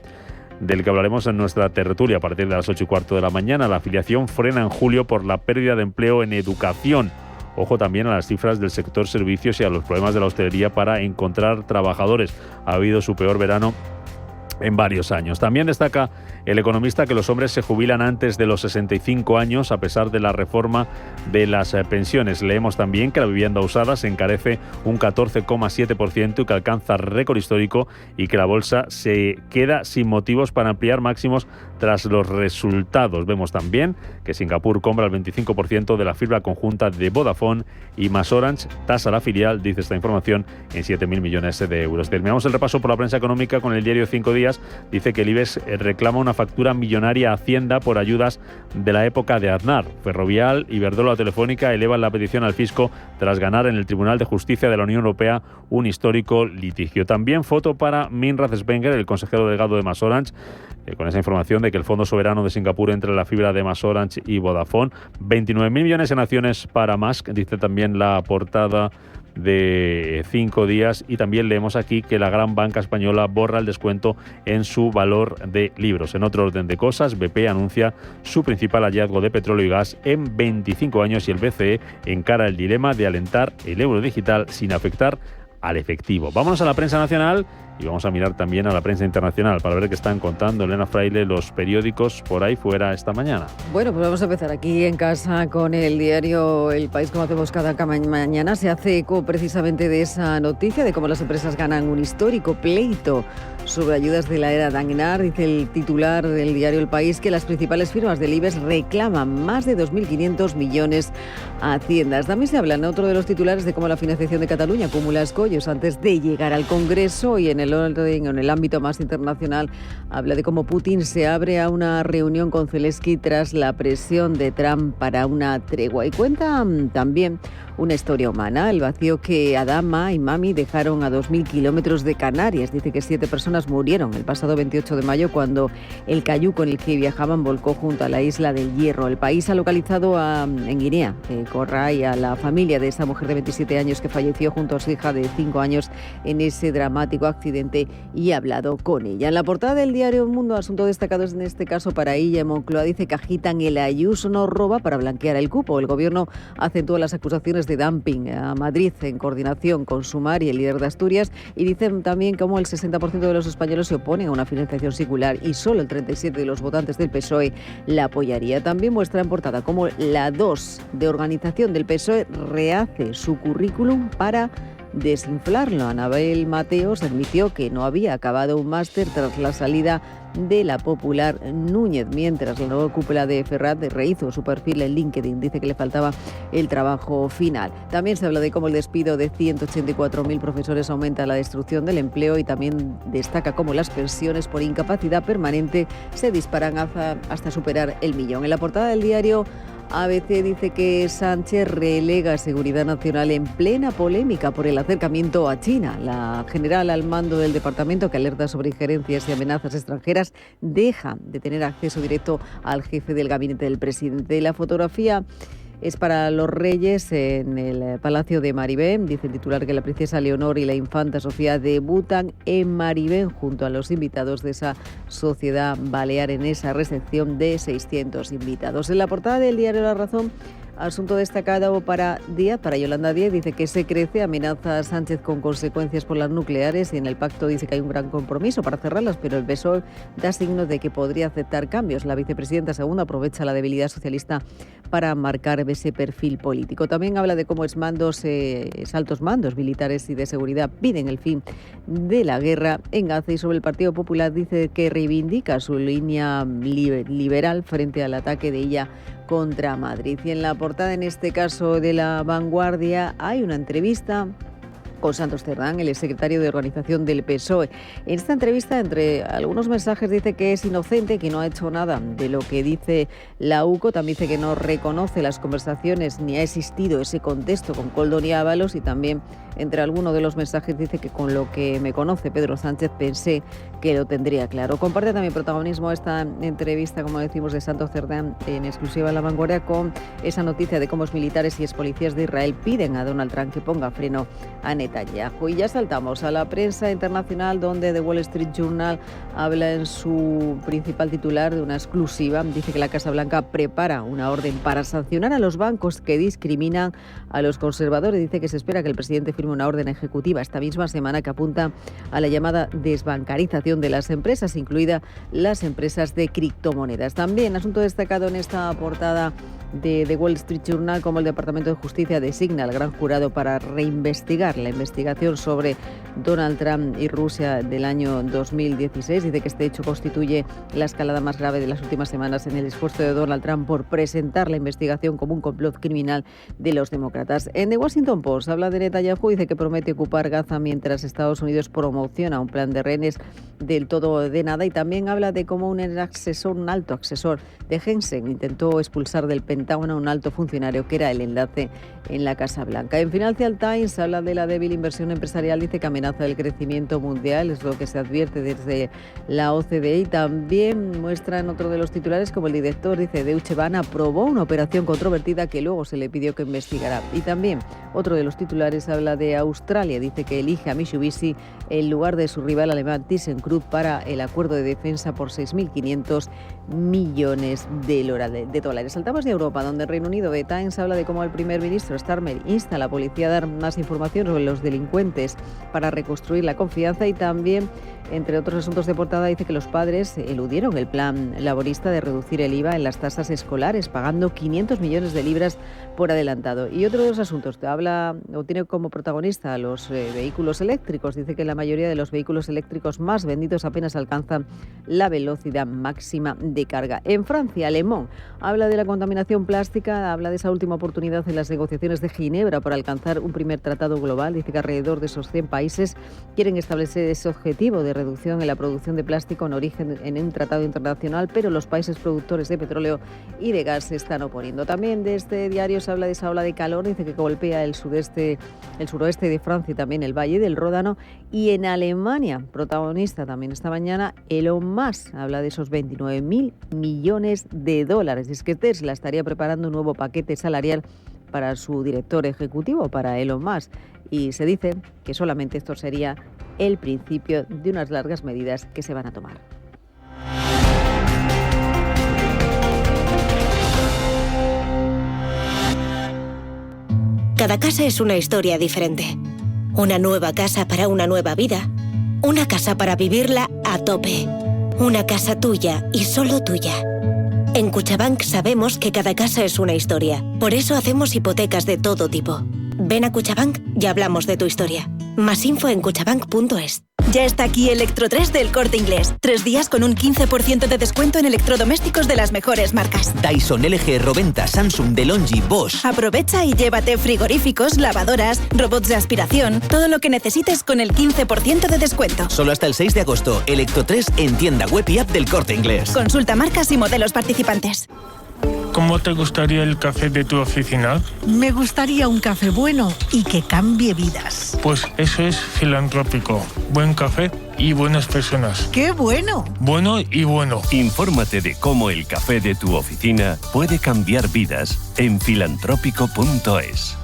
del que hablaremos en nuestra tertulia a partir de las 8:15 de la mañana. La afiliación frena en julio por la pérdida de empleo en educación. Ojo también a las cifras del sector servicios y a los problemas de la hostelería para encontrar trabajadores. Ha habido su peor verano en varios años. También destaca El Economista que los hombres se jubilan antes de los 65 años a pesar de la reforma de las pensiones. Leemos también que la vivienda usada se encarece un 14,7% y que alcanza récord histórico, y que la bolsa se queda sin motivos para ampliar máximos tras los resultados. Vemos también que Singapur compra el 25% de la fibra conjunta de Vodafone y MasOrange tasa la filial, dice esta información, en 7.000 millones de euros. Terminamos el repaso por la prensa económica con el diario 5 Días, Asturias dice que el IBEX reclama una factura millonaria a Hacienda por ayudas de la época de Aznar. Ferrovial, Iberdrola o Telefónica elevan la petición al fisco tras ganar en el Tribunal de Justicia de la Unión Europea un histórico litigio. También foto para Minrad Spenger, el consejero delegado de MasOrange, con esa información de que el Fondo Soberano de Singapur entre la fibra de MasOrange y Vodafone. 29.000 millones en acciones para Musk, dice también la portada de 5 días, y también leemos aquí que la gran banca española borra el descuento en su valor de libros. En otro orden de cosas, BP anuncia su principal hallazgo de petróleo y gas en 25 años y el BCE encara el dilema de alentar el euro digital sin afectar al efectivo. Vámonos a la prensa nacional y vamos a mirar también a la prensa internacional para ver qué están contando, Elena Fraile, los periódicos por ahí fuera esta mañana. Bueno, pues vamos a empezar aquí en casa con el diario El País, como hacemos cada mañana. Se hace eco precisamente de esa noticia de cómo las empresas ganan un histórico pleito sobre ayudas de la era de Aznar. Dice el titular del diario El País que las principales firmas del IBEX reclaman más de 2.500 millones a Haciendas. También se habla en otro de los titulares de cómo la financiación de Cataluña acumula escollos antes de llegar al Congreso, y en el ámbito más internacional habla de cómo Putin se abre a una reunión con Zelensky tras la presión de Trump para una tregua. Y cuenta también una historia humana, el vacío que Adama y Mami dejaron a 2.000 kilómetros de Canarias. Dice que 7 personas murieron el pasado 28 de mayo cuando el cayuco en el que viajaban volcó junto a la isla del Hierro. El País ha localizado en Guinea, Corray, a la familia de esa mujer de 27 años que falleció junto a su hija de 5 años en ese dramático accidente, y ha hablado con ella. En la portada del diario El Mundo, asunto destacado en este caso para ella, Moncloa dice que agitan el Ayuso no roba para blanquear el cupo. El gobierno acentúa las acusaciones de dumping a Madrid en coordinación con Sumar y el líder de Asturias, y dicen también cómo el 60% de los españoles se oponen a una financiación singular y solo el 37% de los votantes del PSOE la apoyaría. También muestra en portada cómo la 2 de organización del PSOE rehace su currículum para desinflarlo. Anabel Mateos admitió que no había acabado un máster tras la salida de la popular Núñez, mientras la nueva cúpula de Ferrat rehizo su perfil en LinkedIn. Dice que le faltaba el trabajo final. También se habla de cómo el despido de 184.000 profesores aumenta la destrucción del empleo, y también destaca cómo las pensiones por incapacidad permanente se disparan hasta superar el 1.000.000. En la portada del diario ABC dice que Sánchez relega seguridad nacional en plena polémica por el acercamiento a China. La general al mando del departamento, que alerta sobre injerencias y amenazas extranjeras, deja de tener acceso directo al jefe del gabinete del presidente. La fotografía es para los reyes en el Palacio de Maribén. Dice el titular que la princesa Leonor y la infanta Sofía debutan en Maribén junto a los invitados de esa sociedad balear en esa recepción de 600 invitados. En la portada del diario La Razón, asunto destacado para Díaz, para Yolanda Díaz, dice que se crece, amenaza a Sánchez con consecuencias por las nucleares, y en el pacto dice que hay un gran compromiso para cerrarlas, pero el PSOE da signos de que podría aceptar cambios. La vicepresidenta segunda aprovecha la debilidad socialista para marcar ese perfil político. También habla de cómo altos mandos militares y de seguridad piden el fin de la guerra en Gaza, y sobre el Partido Popular dice que reivindica su línea liberal frente al ataque de ella contra Madrid. Y en la portada, en este caso de La Vanguardia, hay una entrevista con Santos Cerdán, el secretario de organización del PSOE. En esta entrevista, entre algunos mensajes, dice que es inocente, que no ha hecho nada de lo que dice la UCO. También dice que no reconoce las conversaciones ni ha existido ese contexto con Koldo ni Ábalos, y también entre algunos de los mensajes dice que con lo que me conoce Pedro Sánchez pensé que lo tendría claro. Comparte también protagonismo esta entrevista, como decimos, de Santos Cerdán en exclusiva en La Vanguardia, con esa noticia de cómo los militares y expolicías de Israel piden a Donald Trump que ponga freno a Netanyahu. Y ya saltamos a la prensa internacional, donde The Wall Street Journal habla en su principal titular de una exclusiva. Dice que la Casa Blanca prepara una orden para sancionar a los bancos que discriminan a los conservadores. Dice que se espera que el presidente firme una orden ejecutiva esta misma semana que apunta a la llamada desbancarización de las empresas, incluidas las empresas de criptomonedas. También asunto destacado en esta portada de The Wall Street Journal, como el Departamento de Justicia designa al gran jurado para reinvestigar la investigación sobre Donald Trump y Rusia del año 2016. Dice que este hecho constituye la escalada más grave de las últimas semanas en el esfuerzo de Donald Trump por presentar la investigación como un complot criminal de los demócratas. En The Washington Post habla de Netanyahu y dice que promete ocupar Gaza mientras Estados Unidos promociona un plan de rehenes del todo de nada, y también habla de cómo un alto asesor de Jensen intentó expulsar del Pentágono a un alto funcionario que era el enlace en la Casa Blanca. En Financial Times habla de la débil inversión empresarial, dice que amenaza el crecimiento mundial, es lo que se advierte desde la OCDE, y también muestran otro de los titulares como el director, dice, Deutsche Bahn aprobó una operación controvertida que luego se le pidió que investigara. Y también otro de los titulares habla de Australia, dice que elige a Mitsubishi en lugar de su rival alemán ThyssenKrupp para el acuerdo de defensa por 6.500 millones de dólares. Saltamos de Europa, donde el Reino Unido, The Times habla de cómo el primer ministro Starmer insta a la policía a dar más información sobre los delincuentes para reconstruir la confianza, y también, entre otros asuntos de portada, dice que los padres eludieron el plan laborista de reducir el IVA en las tasas escolares, pagando 500 millones de libras por adelantado. Y otro de los asuntos que habla o tiene como protagonista a los vehículos eléctricos, dice que la mayoría de los vehículos eléctricos más vendidos apenas alcanzan la velocidad máxima de carga. En Francia, Le Monde habla de la contaminación plástica, habla de esa última oportunidad en las negociaciones de Ginebra para alcanzar un primer tratado global. Dice que alrededor de esos 100 países quieren establecer ese objetivo de reducción en la producción de plástico en origen en un tratado internacional, pero los países productores de petróleo y de gas se están oponiendo. También de este diario se habla de esa ola de calor, dice que golpea el suroeste de Francia y también el Valle del Ródano. Y en Alemania, protagonista también esta mañana, Elon Musk habla de esos 29.000 millones de dólares. Es que Tesla estaría preparando un nuevo paquete salarial para su director ejecutivo, para Elon Musk, y se dice que solamente esto sería el principio de unas largas medidas que se van a tomar. Cada casa es una historia diferente. Una nueva casa para una nueva vida. Una casa para vivirla a tope. Una casa tuya y solo tuya. En Cuchabank sabemos que cada casa es una historia. Por eso hacemos hipotecas de todo tipo. Ven a Cuchabank y hablamos de tu historia. Más info en cuchabank.es. Ya está aquí Electro 3 del Corte Inglés. 3 días con un 15% de descuento en electrodomésticos de las mejores marcas. Dyson, LG, Roventa, Samsung, DeLonghi, Bosch. Aprovecha y llévate frigoríficos, lavadoras, robots de aspiración, todo lo que necesites con el 15% de descuento. Solo hasta el 6 de agosto. Electro 3 en tienda web y app del Corte Inglés. Consulta marcas y modelos participantes. ¿Cómo te gustaría el café de tu oficina? Me gustaría un café bueno y que cambie vidas. Pues eso es Filantrópico. Buen café y buenas personas. ¡Qué bueno! Bueno y bueno. Infórmate de cómo el café de tu oficina puede cambiar vidas en filantrópico.es.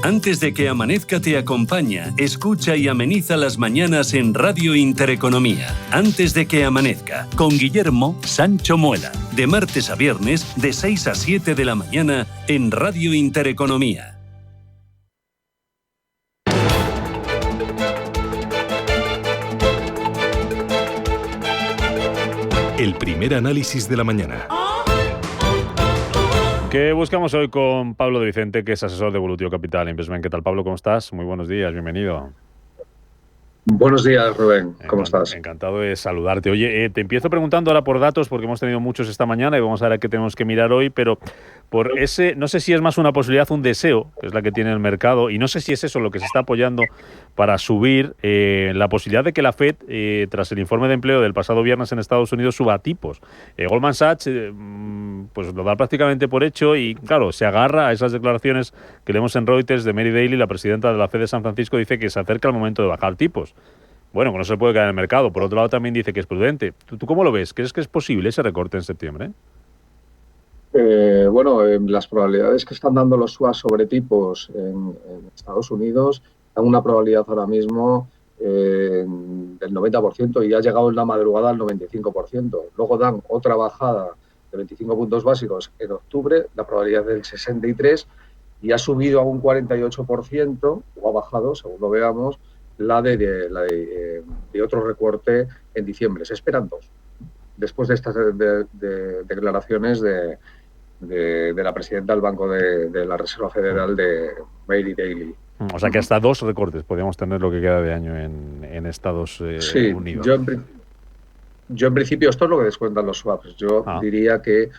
Antes de que amanezca te acompaña, escucha y ameniza las mañanas en Radio Intereconomía. Antes de que amanezca, con Guillermo Sancho Muela. De martes a viernes, de 6 a 7 de la mañana, en Radio Intereconomía. El primer análisis de la mañana. ¿Qué buscamos hoy con Pablo de Vicente, que es asesor de Evolutio Capital Investment? ¿Qué tal, Pablo? ¿Cómo estás? Muy buenos días, bienvenido. Buenos días, Rubén. ¿Cómo estás? Encantado de saludarte. Oye, te empiezo preguntando ahora por datos, porque hemos tenido muchos esta mañana y vamos a ver qué tenemos que mirar hoy, pero por ese, no sé si es más una posibilidad, un deseo, que es la que tiene el mercado, y no sé si es eso lo que se está apoyando para subir la posibilidad de que la Fed, tras el informe de empleo del pasado viernes en Estados Unidos, suba tipos. Goldman Sachs pues lo da prácticamente por hecho y, claro, se agarra a esas declaraciones que leemos en Reuters de Mary Daly, la presidenta de la Fed de San Francisco, dice que se acerca el momento de bajar tipos. Bueno, que no se puede caer en el mercado. Por otro lado, también dice que es prudente. ¿Tú cómo lo ves? ¿Crees que es posible ese recorte en septiembre? Las probabilidades que están dando los swaps sobre tipos en Estados Unidos dan una probabilidad ahora mismo del 90% y ha llegado en la madrugada al 95%. Luego dan otra bajada de 25 puntos básicos en octubre, la probabilidad del 63%, y ha subido a un 48%, o ha bajado, según lo veamos, la de otro recorte en diciembre. Se esperan dos, después de estas declaraciones de la presidenta del Banco de la Reserva Federal, de Mary Daly. O sea que hasta 2 recortes podríamos tener lo que queda de año en Estados Unidos. Yo en principio, esto es lo que descuentan los swaps. Yo diría que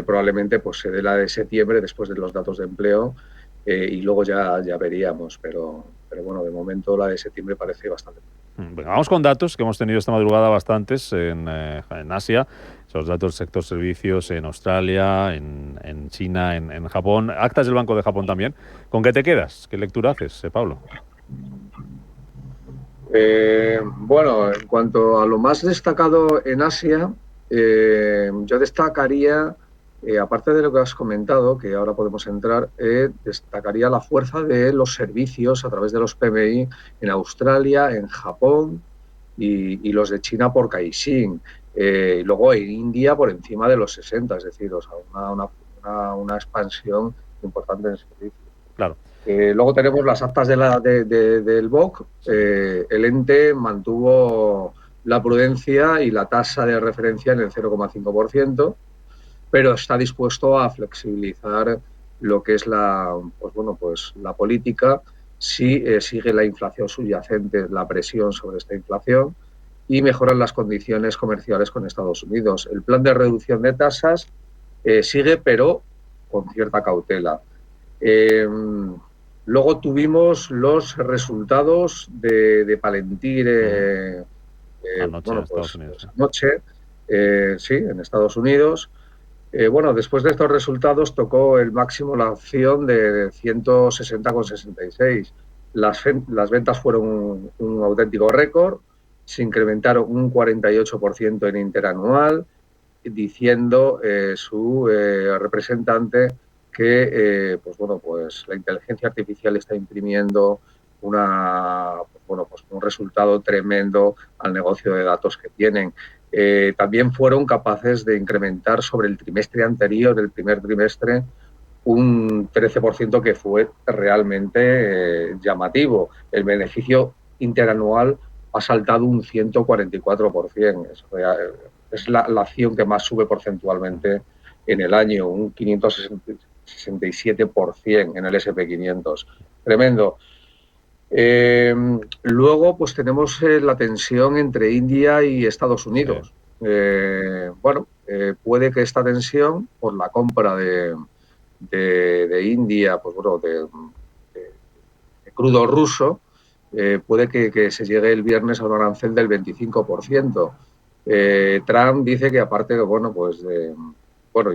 probablemente pues se dé la de septiembre después de los datos de empleo y luego ya veríamos, pero bueno, de momento la de septiembre parece bastante. Bueno, vamos con datos que hemos tenido esta madrugada bastantes en Asia, esos datos del sector servicios en Australia, en China, en Japón, actas del Banco de Japón también. ¿Con qué te quedas? ¿Qué lectura haces, Pablo? Bueno, en cuanto a lo más destacado en Asia, yo destacaría, aparte de lo que has comentado, que ahora podemos entrar, destacaría la fuerza de los servicios a través de los PMI en Australia, en Japón y los de China por Caixin. Y luego en India por encima de los 60, es decir, o sea, una expansión importante en servicios. Claro. Luego tenemos las actas del BOC. El ente mantuvo la prudencia y la tasa de referencia en el 0,5%, pero está dispuesto a flexibilizar lo que es la política si sigue la inflación subyacente, la presión sobre esta inflación, y mejoran las condiciones comerciales con Estados Unidos. El plan de reducción de tasas sigue, pero con cierta cautela. Luego tuvimos los resultados de Palantir anoche, en Estados Unidos. Después de estos resultados tocó el máximo la acción de 160,66. Las ventas fueron un auténtico récord, se incrementaron un 48% en interanual, diciendo su representante que la inteligencia artificial está imprimiendo un resultado tremendo al negocio de datos que tienen. También fueron capaces de incrementar sobre el trimestre anterior, el primer trimestre, un 13%, que fue realmente llamativo. El beneficio interanual ha saltado un 144%. Es la acción que más sube porcentualmente en el año, un 567% en el S&P 500. Tremendo. Luego, pues tenemos la tensión entre India y Estados Unidos. Puede que esta tensión, por la compra de India, de crudo ruso, puede que se llegue el viernes a un arancel del 25%. Trump dice que aparte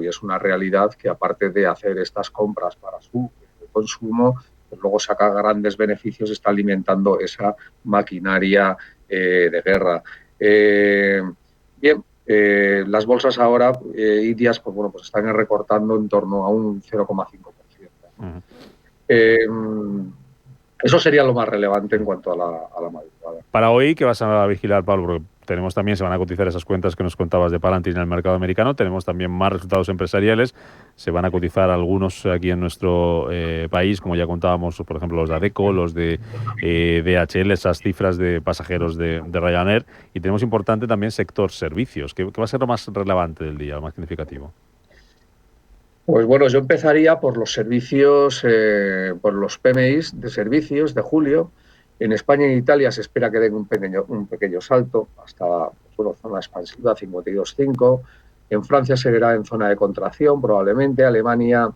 y es una realidad, que aparte de hacer estas compras para su consumo, pues luego saca grandes beneficios, está alimentando esa maquinaria de guerra. Las bolsas ahora indias pues están recortando en torno a un 0,5%. Eso sería lo más relevante en cuanto a la madrugada. Para hoy, ¿qué vas a vigilar, Pablo? Porque tenemos también, se van a cotizar esas cuentas que nos contabas de Palantir en el mercado americano. Tenemos también más resultados empresariales. Se van a cotizar algunos aquí en nuestro país, como ya contábamos, por ejemplo, los de Adecco, los de DHL, esas cifras de pasajeros de Ryanair. Y tenemos importante también sector servicios. ¿Qué va a ser lo más relevante del día, lo más significativo? Pues bueno, yo empezaría por los servicios, por los PMIs de servicios de julio. En España y en Italia se espera que den un pequeño salto hasta zona expansiva, 52,5. En Francia se verá en zona de contracción, probablemente. Alemania,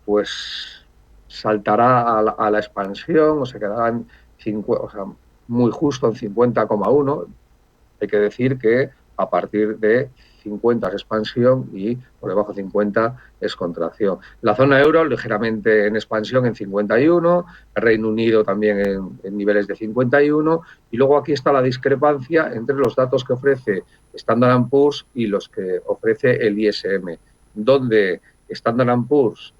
pues saltará a la expansión, o se quedará muy justo en 50,1. Hay que decir que a partir de 50 es expansión y por debajo de 50 es contracción. La zona euro ligeramente en expansión en 51, el Reino Unido también en niveles de 51, y luego aquí está la discrepancia entre los datos que ofrece Standard & Poor's y los que ofrece el ISM, donde Standard & Poor's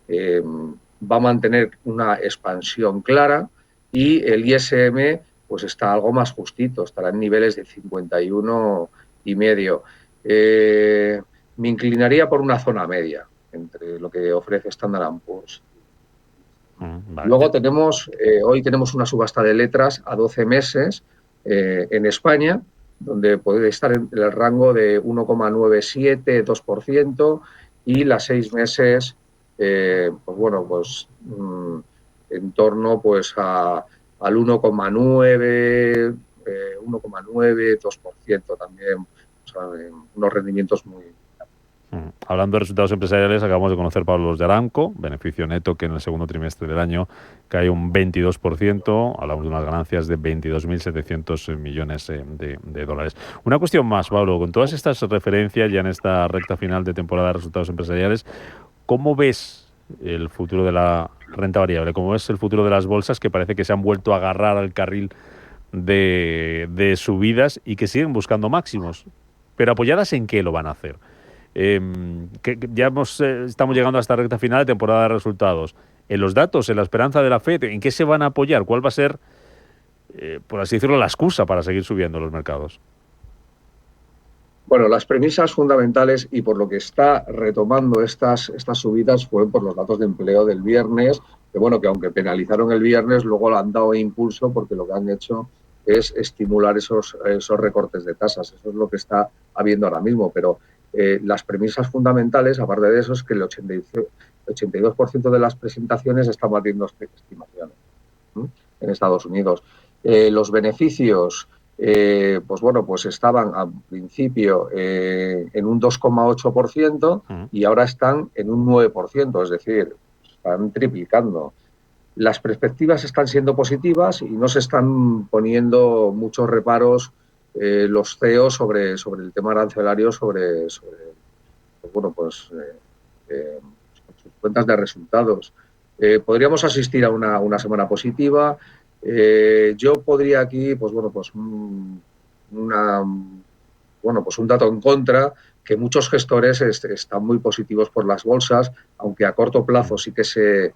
va a mantener una expansión clara y el ISM pues está algo más justito, estará en niveles de 51,5. Me inclinaría por una zona media entre lo que ofrece Standard & Poor's. Vale. Luego hoy tenemos una subasta de letras a 12 meses en España, donde puede estar en el rango de 1,97-2%, y las 6 meses pues bueno, pues en torno pues al 1,9, 2% también, o sea, unos rendimientos muy... Hablando de resultados empresariales, acabamos de conocer, Pablo, los de Aramco, beneficio neto que en el segundo trimestre del año cae un 22%, hablamos de unas ganancias de 22.700 millones de dólares. Una cuestión más, Pablo, con todas estas referencias ya en esta recta final de temporada de resultados empresariales, ¿cómo ves el futuro de la renta variable? ¿Cómo ves el futuro de las bolsas que parece que se han vuelto a agarrar al carril de subidas y que siguen buscando máximos? ¿Pero apoyadas en qué lo van a hacer? Que ya estamos llegando a esta recta final de temporada de resultados. En los datos, en la esperanza de la FED, ¿en qué se van a apoyar? ¿Cuál va a ser, por así decirlo, la excusa para seguir subiendo los mercados? Bueno, las premisas fundamentales y por lo que está retomando estas subidas fueron por los datos de empleo del viernes, que bueno, que aunque penalizaron el viernes, luego lo han dado impulso porque lo que han hecho es estimular esos recortes de tasas. Eso es lo que está habiendo ahora mismo, pero las premisas fundamentales, aparte de eso, es que el 82% de las presentaciones están batiendo estimaciones en Estados Unidos. Los beneficios, pues bueno, pues estaban al principio en un 2,8% y ahora están en un 9%, es decir, están triplicando. Las perspectivas están siendo positivas y no se están poniendo muchos reparos los CEOs sobre el tema arancelario, sobre bueno, pues sus cuentas de resultados. Podríamos asistir a una semana positiva. Yo podría aquí, pues bueno, pues un dato en contra, que muchos gestores están muy positivos por las bolsas, aunque a corto plazo sí que se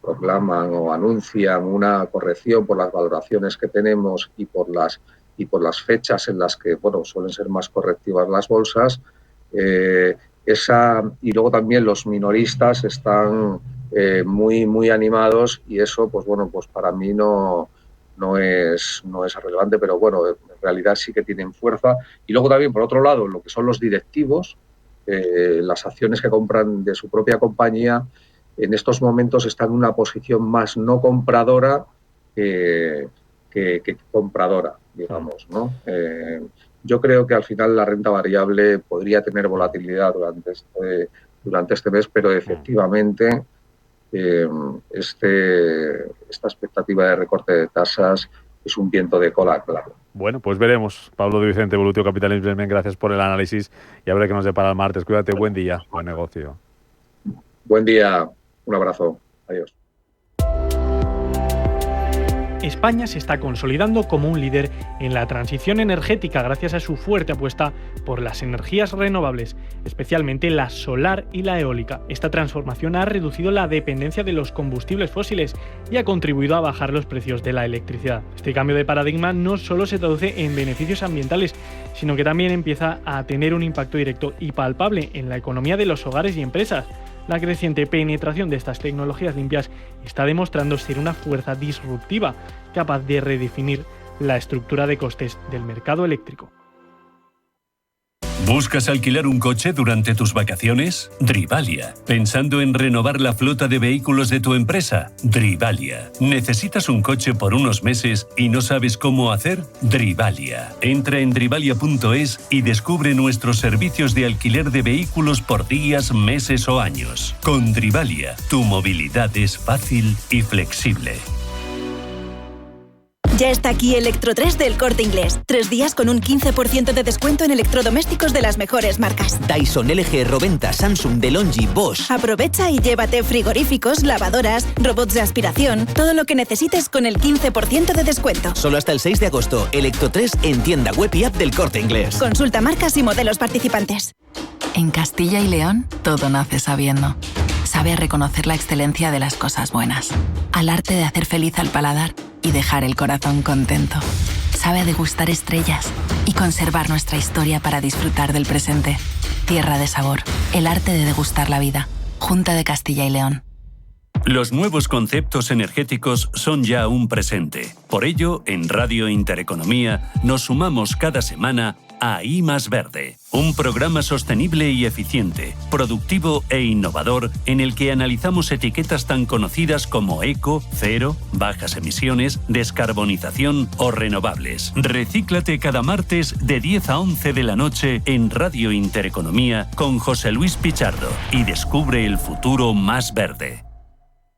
proclaman o anuncian una corrección por las valoraciones que tenemos y por las fechas en las que suelen ser más correctivas las bolsas. Y luego también los minoristas están muy animados y eso pues para mí no es relevante, pero bueno, en realidad sí que tienen fuerza. Y luego también, por otro lado, lo que son los directivos, las acciones que compran de su propia compañía, en estos momentos están en una posición más no compradora que compradora, digamos, ¿no? Yo creo que al final la renta variable podría tener volatilidad durante este mes, pero efectivamente esta expectativa de recorte de tasas es un viento de cola, claro. Bueno, pues veremos. Pablo de Vicente, Evolutio Capital Investment, gracias por el análisis y a ver qué nos depara el martes. Cuídate, buen día, buen negocio. Buen día, un abrazo, adiós. España se está consolidando como un líder en la transición energética gracias a su fuerte apuesta por las energías renovables, especialmente la solar y la eólica. Esta transformación ha reducido la dependencia de los combustibles fósiles y ha contribuido a bajar los precios de la electricidad. Este cambio de paradigma no solo se traduce en beneficios ambientales, sino que también empieza a tener un impacto directo y palpable en la economía de los hogares y empresas. La creciente penetración de estas tecnologías limpias está demostrando ser una fuerza disruptiva, capaz de redefinir la estructura de costes del mercado eléctrico. ¿Buscas alquilar un coche durante tus vacaciones? Drivalia. ¿Pensando en renovar la flota de vehículos de tu empresa? Drivalia. ¿Necesitas un coche por unos meses y no sabes cómo hacer? Drivalia. Entra en drivalia.es y descubre nuestros servicios de alquiler de vehículos por días, meses o años. Con Drivalia, tu movilidad es fácil y flexible. Ya está aquí Electro 3 del Corte Inglés. 3 días con un 15% de descuento en electrodomésticos de las mejores marcas. Dyson, LG, Roventa, Samsung, DeLonghi, Bosch. Aprovecha y llévate frigoríficos, lavadoras, robots de aspiración, todo lo que necesites con el 15% de descuento. Solo hasta el 6 de agosto. Electro 3 en tienda web y app del Corte Inglés. Consulta marcas y modelos participantes. En Castilla y León, todo nace sabiendo. Sabe reconocer la excelencia de las cosas buenas. Al arte de hacer feliz al paladar y dejar el corazón contento. Sabe degustar estrellas y conservar nuestra historia para disfrutar del presente. Tierra de sabor. El arte de degustar la vida. Junta de Castilla y León. Los nuevos conceptos energéticos son ya un presente. Por ello, en Radio Intereconomía nos sumamos cada semana a I Más Verde, un programa sostenible y eficiente, productivo e innovador en el que analizamos etiquetas tan conocidas como eco, cero, bajas emisiones, descarbonización o renovables. Recíclate cada martes de 10 a 11 de la noche en Radio Intereconomía con José Luis Pichardo y descubre el futuro más verde.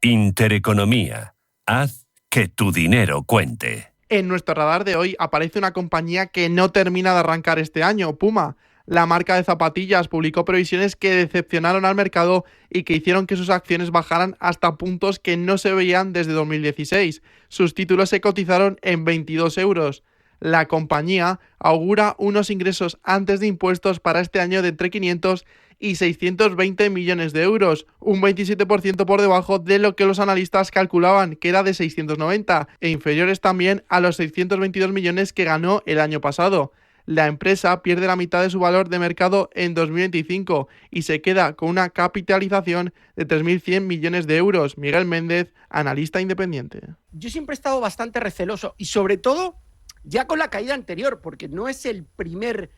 Intereconomía. Haz que tu dinero cuente. En nuestro radar de hoy aparece una compañía que no termina de arrancar este año, Puma. La marca de zapatillas publicó previsiones que decepcionaron al mercado y que hicieron que sus acciones bajaran hasta puntos que no se veían desde 2016. Sus títulos se cotizaron en 22 euros. La compañía augura unos ingresos antes de impuestos para este año de entre 500 y 620 millones de euros, un 27% por debajo de lo que los analistas calculaban, que era de 690, e inferiores también a los 622 millones que ganó el año pasado. La empresa pierde la mitad de su valor de mercado en 2025 y se queda con una capitalización de 3.100 millones de euros. Miguel Méndez, analista independiente. Yo siempre he estado bastante receloso y sobre todo ya con la caída anterior, porque no es el primer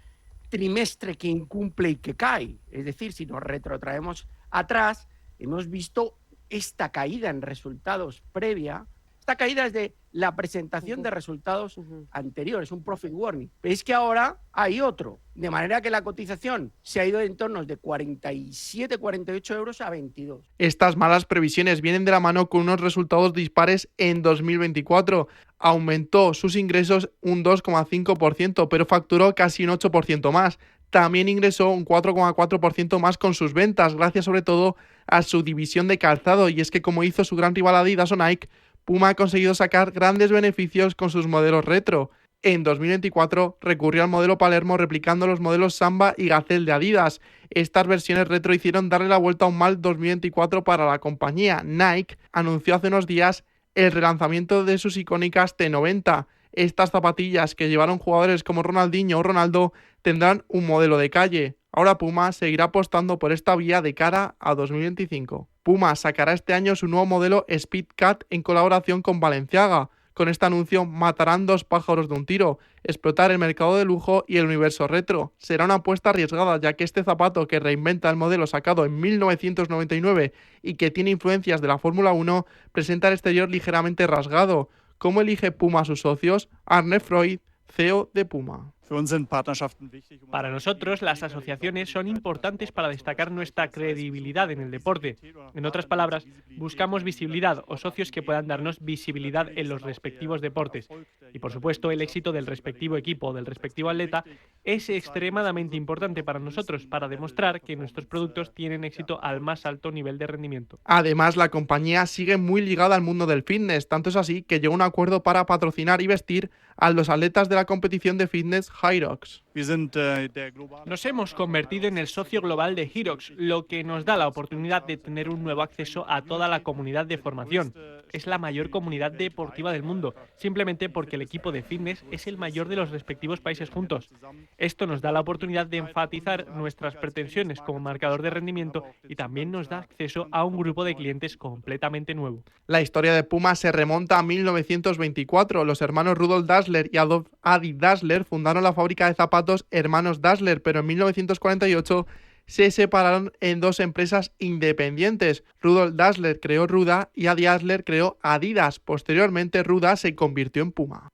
trimestre que incumple y que cae. Es decir, si nos retrotraemos atrás, hemos visto esta caída en resultados previa. Esta caída es de la presentación de resultados anteriores, un profit warning. Veis que ahora hay otro, de manera que la cotización se ha ido de entornos de 47, 48 euros a 22. Estas malas previsiones vienen de la mano con unos resultados dispares en 2024. Aumentó sus ingresos un 2,5%, pero facturó casi un 8% más. También ingresó un 4,4% más con sus ventas, gracias sobre todo a su división de calzado. Y es que como hizo su gran rival Adidas o Nike, Puma ha conseguido sacar grandes beneficios con sus modelos retro. En 2024 recurrió al modelo Palermo replicando los modelos Samba y Gazelle de Adidas. Estas versiones retro hicieron darle la vuelta a un mal 2024 para la compañía. Nike anunció hace unos días el relanzamiento de sus icónicas T90. Estas zapatillas que llevaron jugadores como Ronaldinho o Ronaldo tendrán un modelo de calle. Ahora Puma seguirá apostando por esta vía de cara a 2025. Puma sacará este año su nuevo modelo Speedcat en colaboración con Balenciaga. Con este anuncio matarán dos pájaros de un tiro, explotar el mercado de lujo y el universo retro. Será una apuesta arriesgada, ya que este zapato que reinventa el modelo sacado en 1999 y que tiene influencias de la Fórmula 1, presenta el exterior ligeramente rasgado. ¿Cómo elige Puma a sus socios? Arne Freud, CEO de Puma. Para nosotros, las asociaciones son importantes para destacar nuestra credibilidad en el deporte. En otras palabras, buscamos visibilidad o socios que puedan darnos visibilidad en los respectivos deportes. Y por supuesto, el éxito del respectivo equipo o del respectivo atleta es extremadamente importante para nosotros para demostrar que nuestros productos tienen éxito al más alto nivel de rendimiento. Además, la compañía sigue muy ligada al mundo del fitness, tanto es así que llegó a un acuerdo para patrocinar y vestir a los atletas de la competición de fitness Hyrox. Nos hemos convertido en el socio global de Hyrox, lo que nos da la oportunidad de tener un nuevo acceso a toda la comunidad de formación. Es la mayor comunidad deportiva del mundo, simplemente porque el equipo de fitness es el mayor de los respectivos países juntos. Esto nos da la oportunidad de enfatizar nuestras pretensiones como marcador de rendimiento y también nos da acceso a un grupo de clientes completamente nuevo. La historia de Puma se remonta a 1924. Los hermanos Rudolf Dassler y Adolf Adi Dassler fundaron la fábrica de zapatos Hermanos Dassler, pero en 1948 se separaron en dos empresas independientes. Rudolf Dassler creó Ruda y Adi Dassler creó Adidas. Posteriormente, Ruda se convirtió en Puma.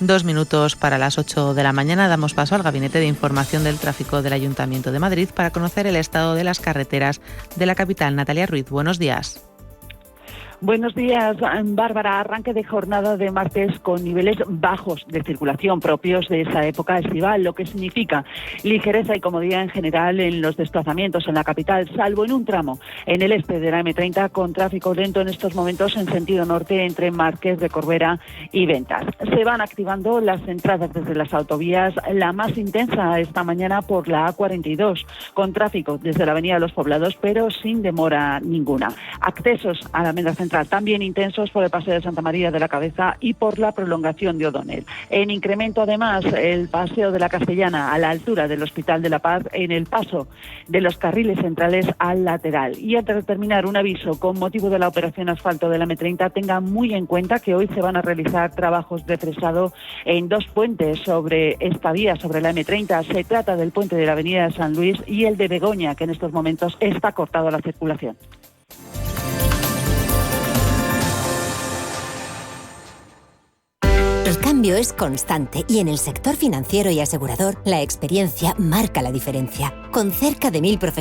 Dos minutos para las 8 de la mañana. Damos paso al Gabinete de Información del Tráfico del Ayuntamiento de Madrid para conocer el estado de las carreteras de la capital. Natalia Ruiz, buenos días. Buenos días, Bárbara. Arranque de jornada de martes con niveles bajos de circulación propios de esa época estival, lo que significa ligereza y comodidad en general en los desplazamientos en la capital, salvo en un tramo en el este de la M30 con tráfico lento en estos momentos en sentido norte entre Márquez de Corbera y Ventas. Se van activando las entradas desde las autovías, la más intensa esta mañana por la A42, con tráfico desde la Avenida de los Poblados, pero sin demora ninguna. Accesos a la Avenida Central Central. También intensos por el Paseo de Santa María de la Cabeza y por la prolongación de O'Donnell. En incremento, además, el Paseo de la Castellana a la altura del Hospital de la Paz en el paso de los carriles centrales al lateral. Y antes de terminar, un aviso con motivo de la operación asfalto de la M30. Tengan muy en cuenta que hoy se van a realizar trabajos de fresado en 2 puentes sobre esta vía, sobre la M30. Se trata del puente de la Avenida de San Luis y el de Begoña, que en estos momentos está cortado a la circulación. El cambio es constante y en el sector financiero y asegurador la experiencia marca la diferencia. Con cerca de 1000 profesionales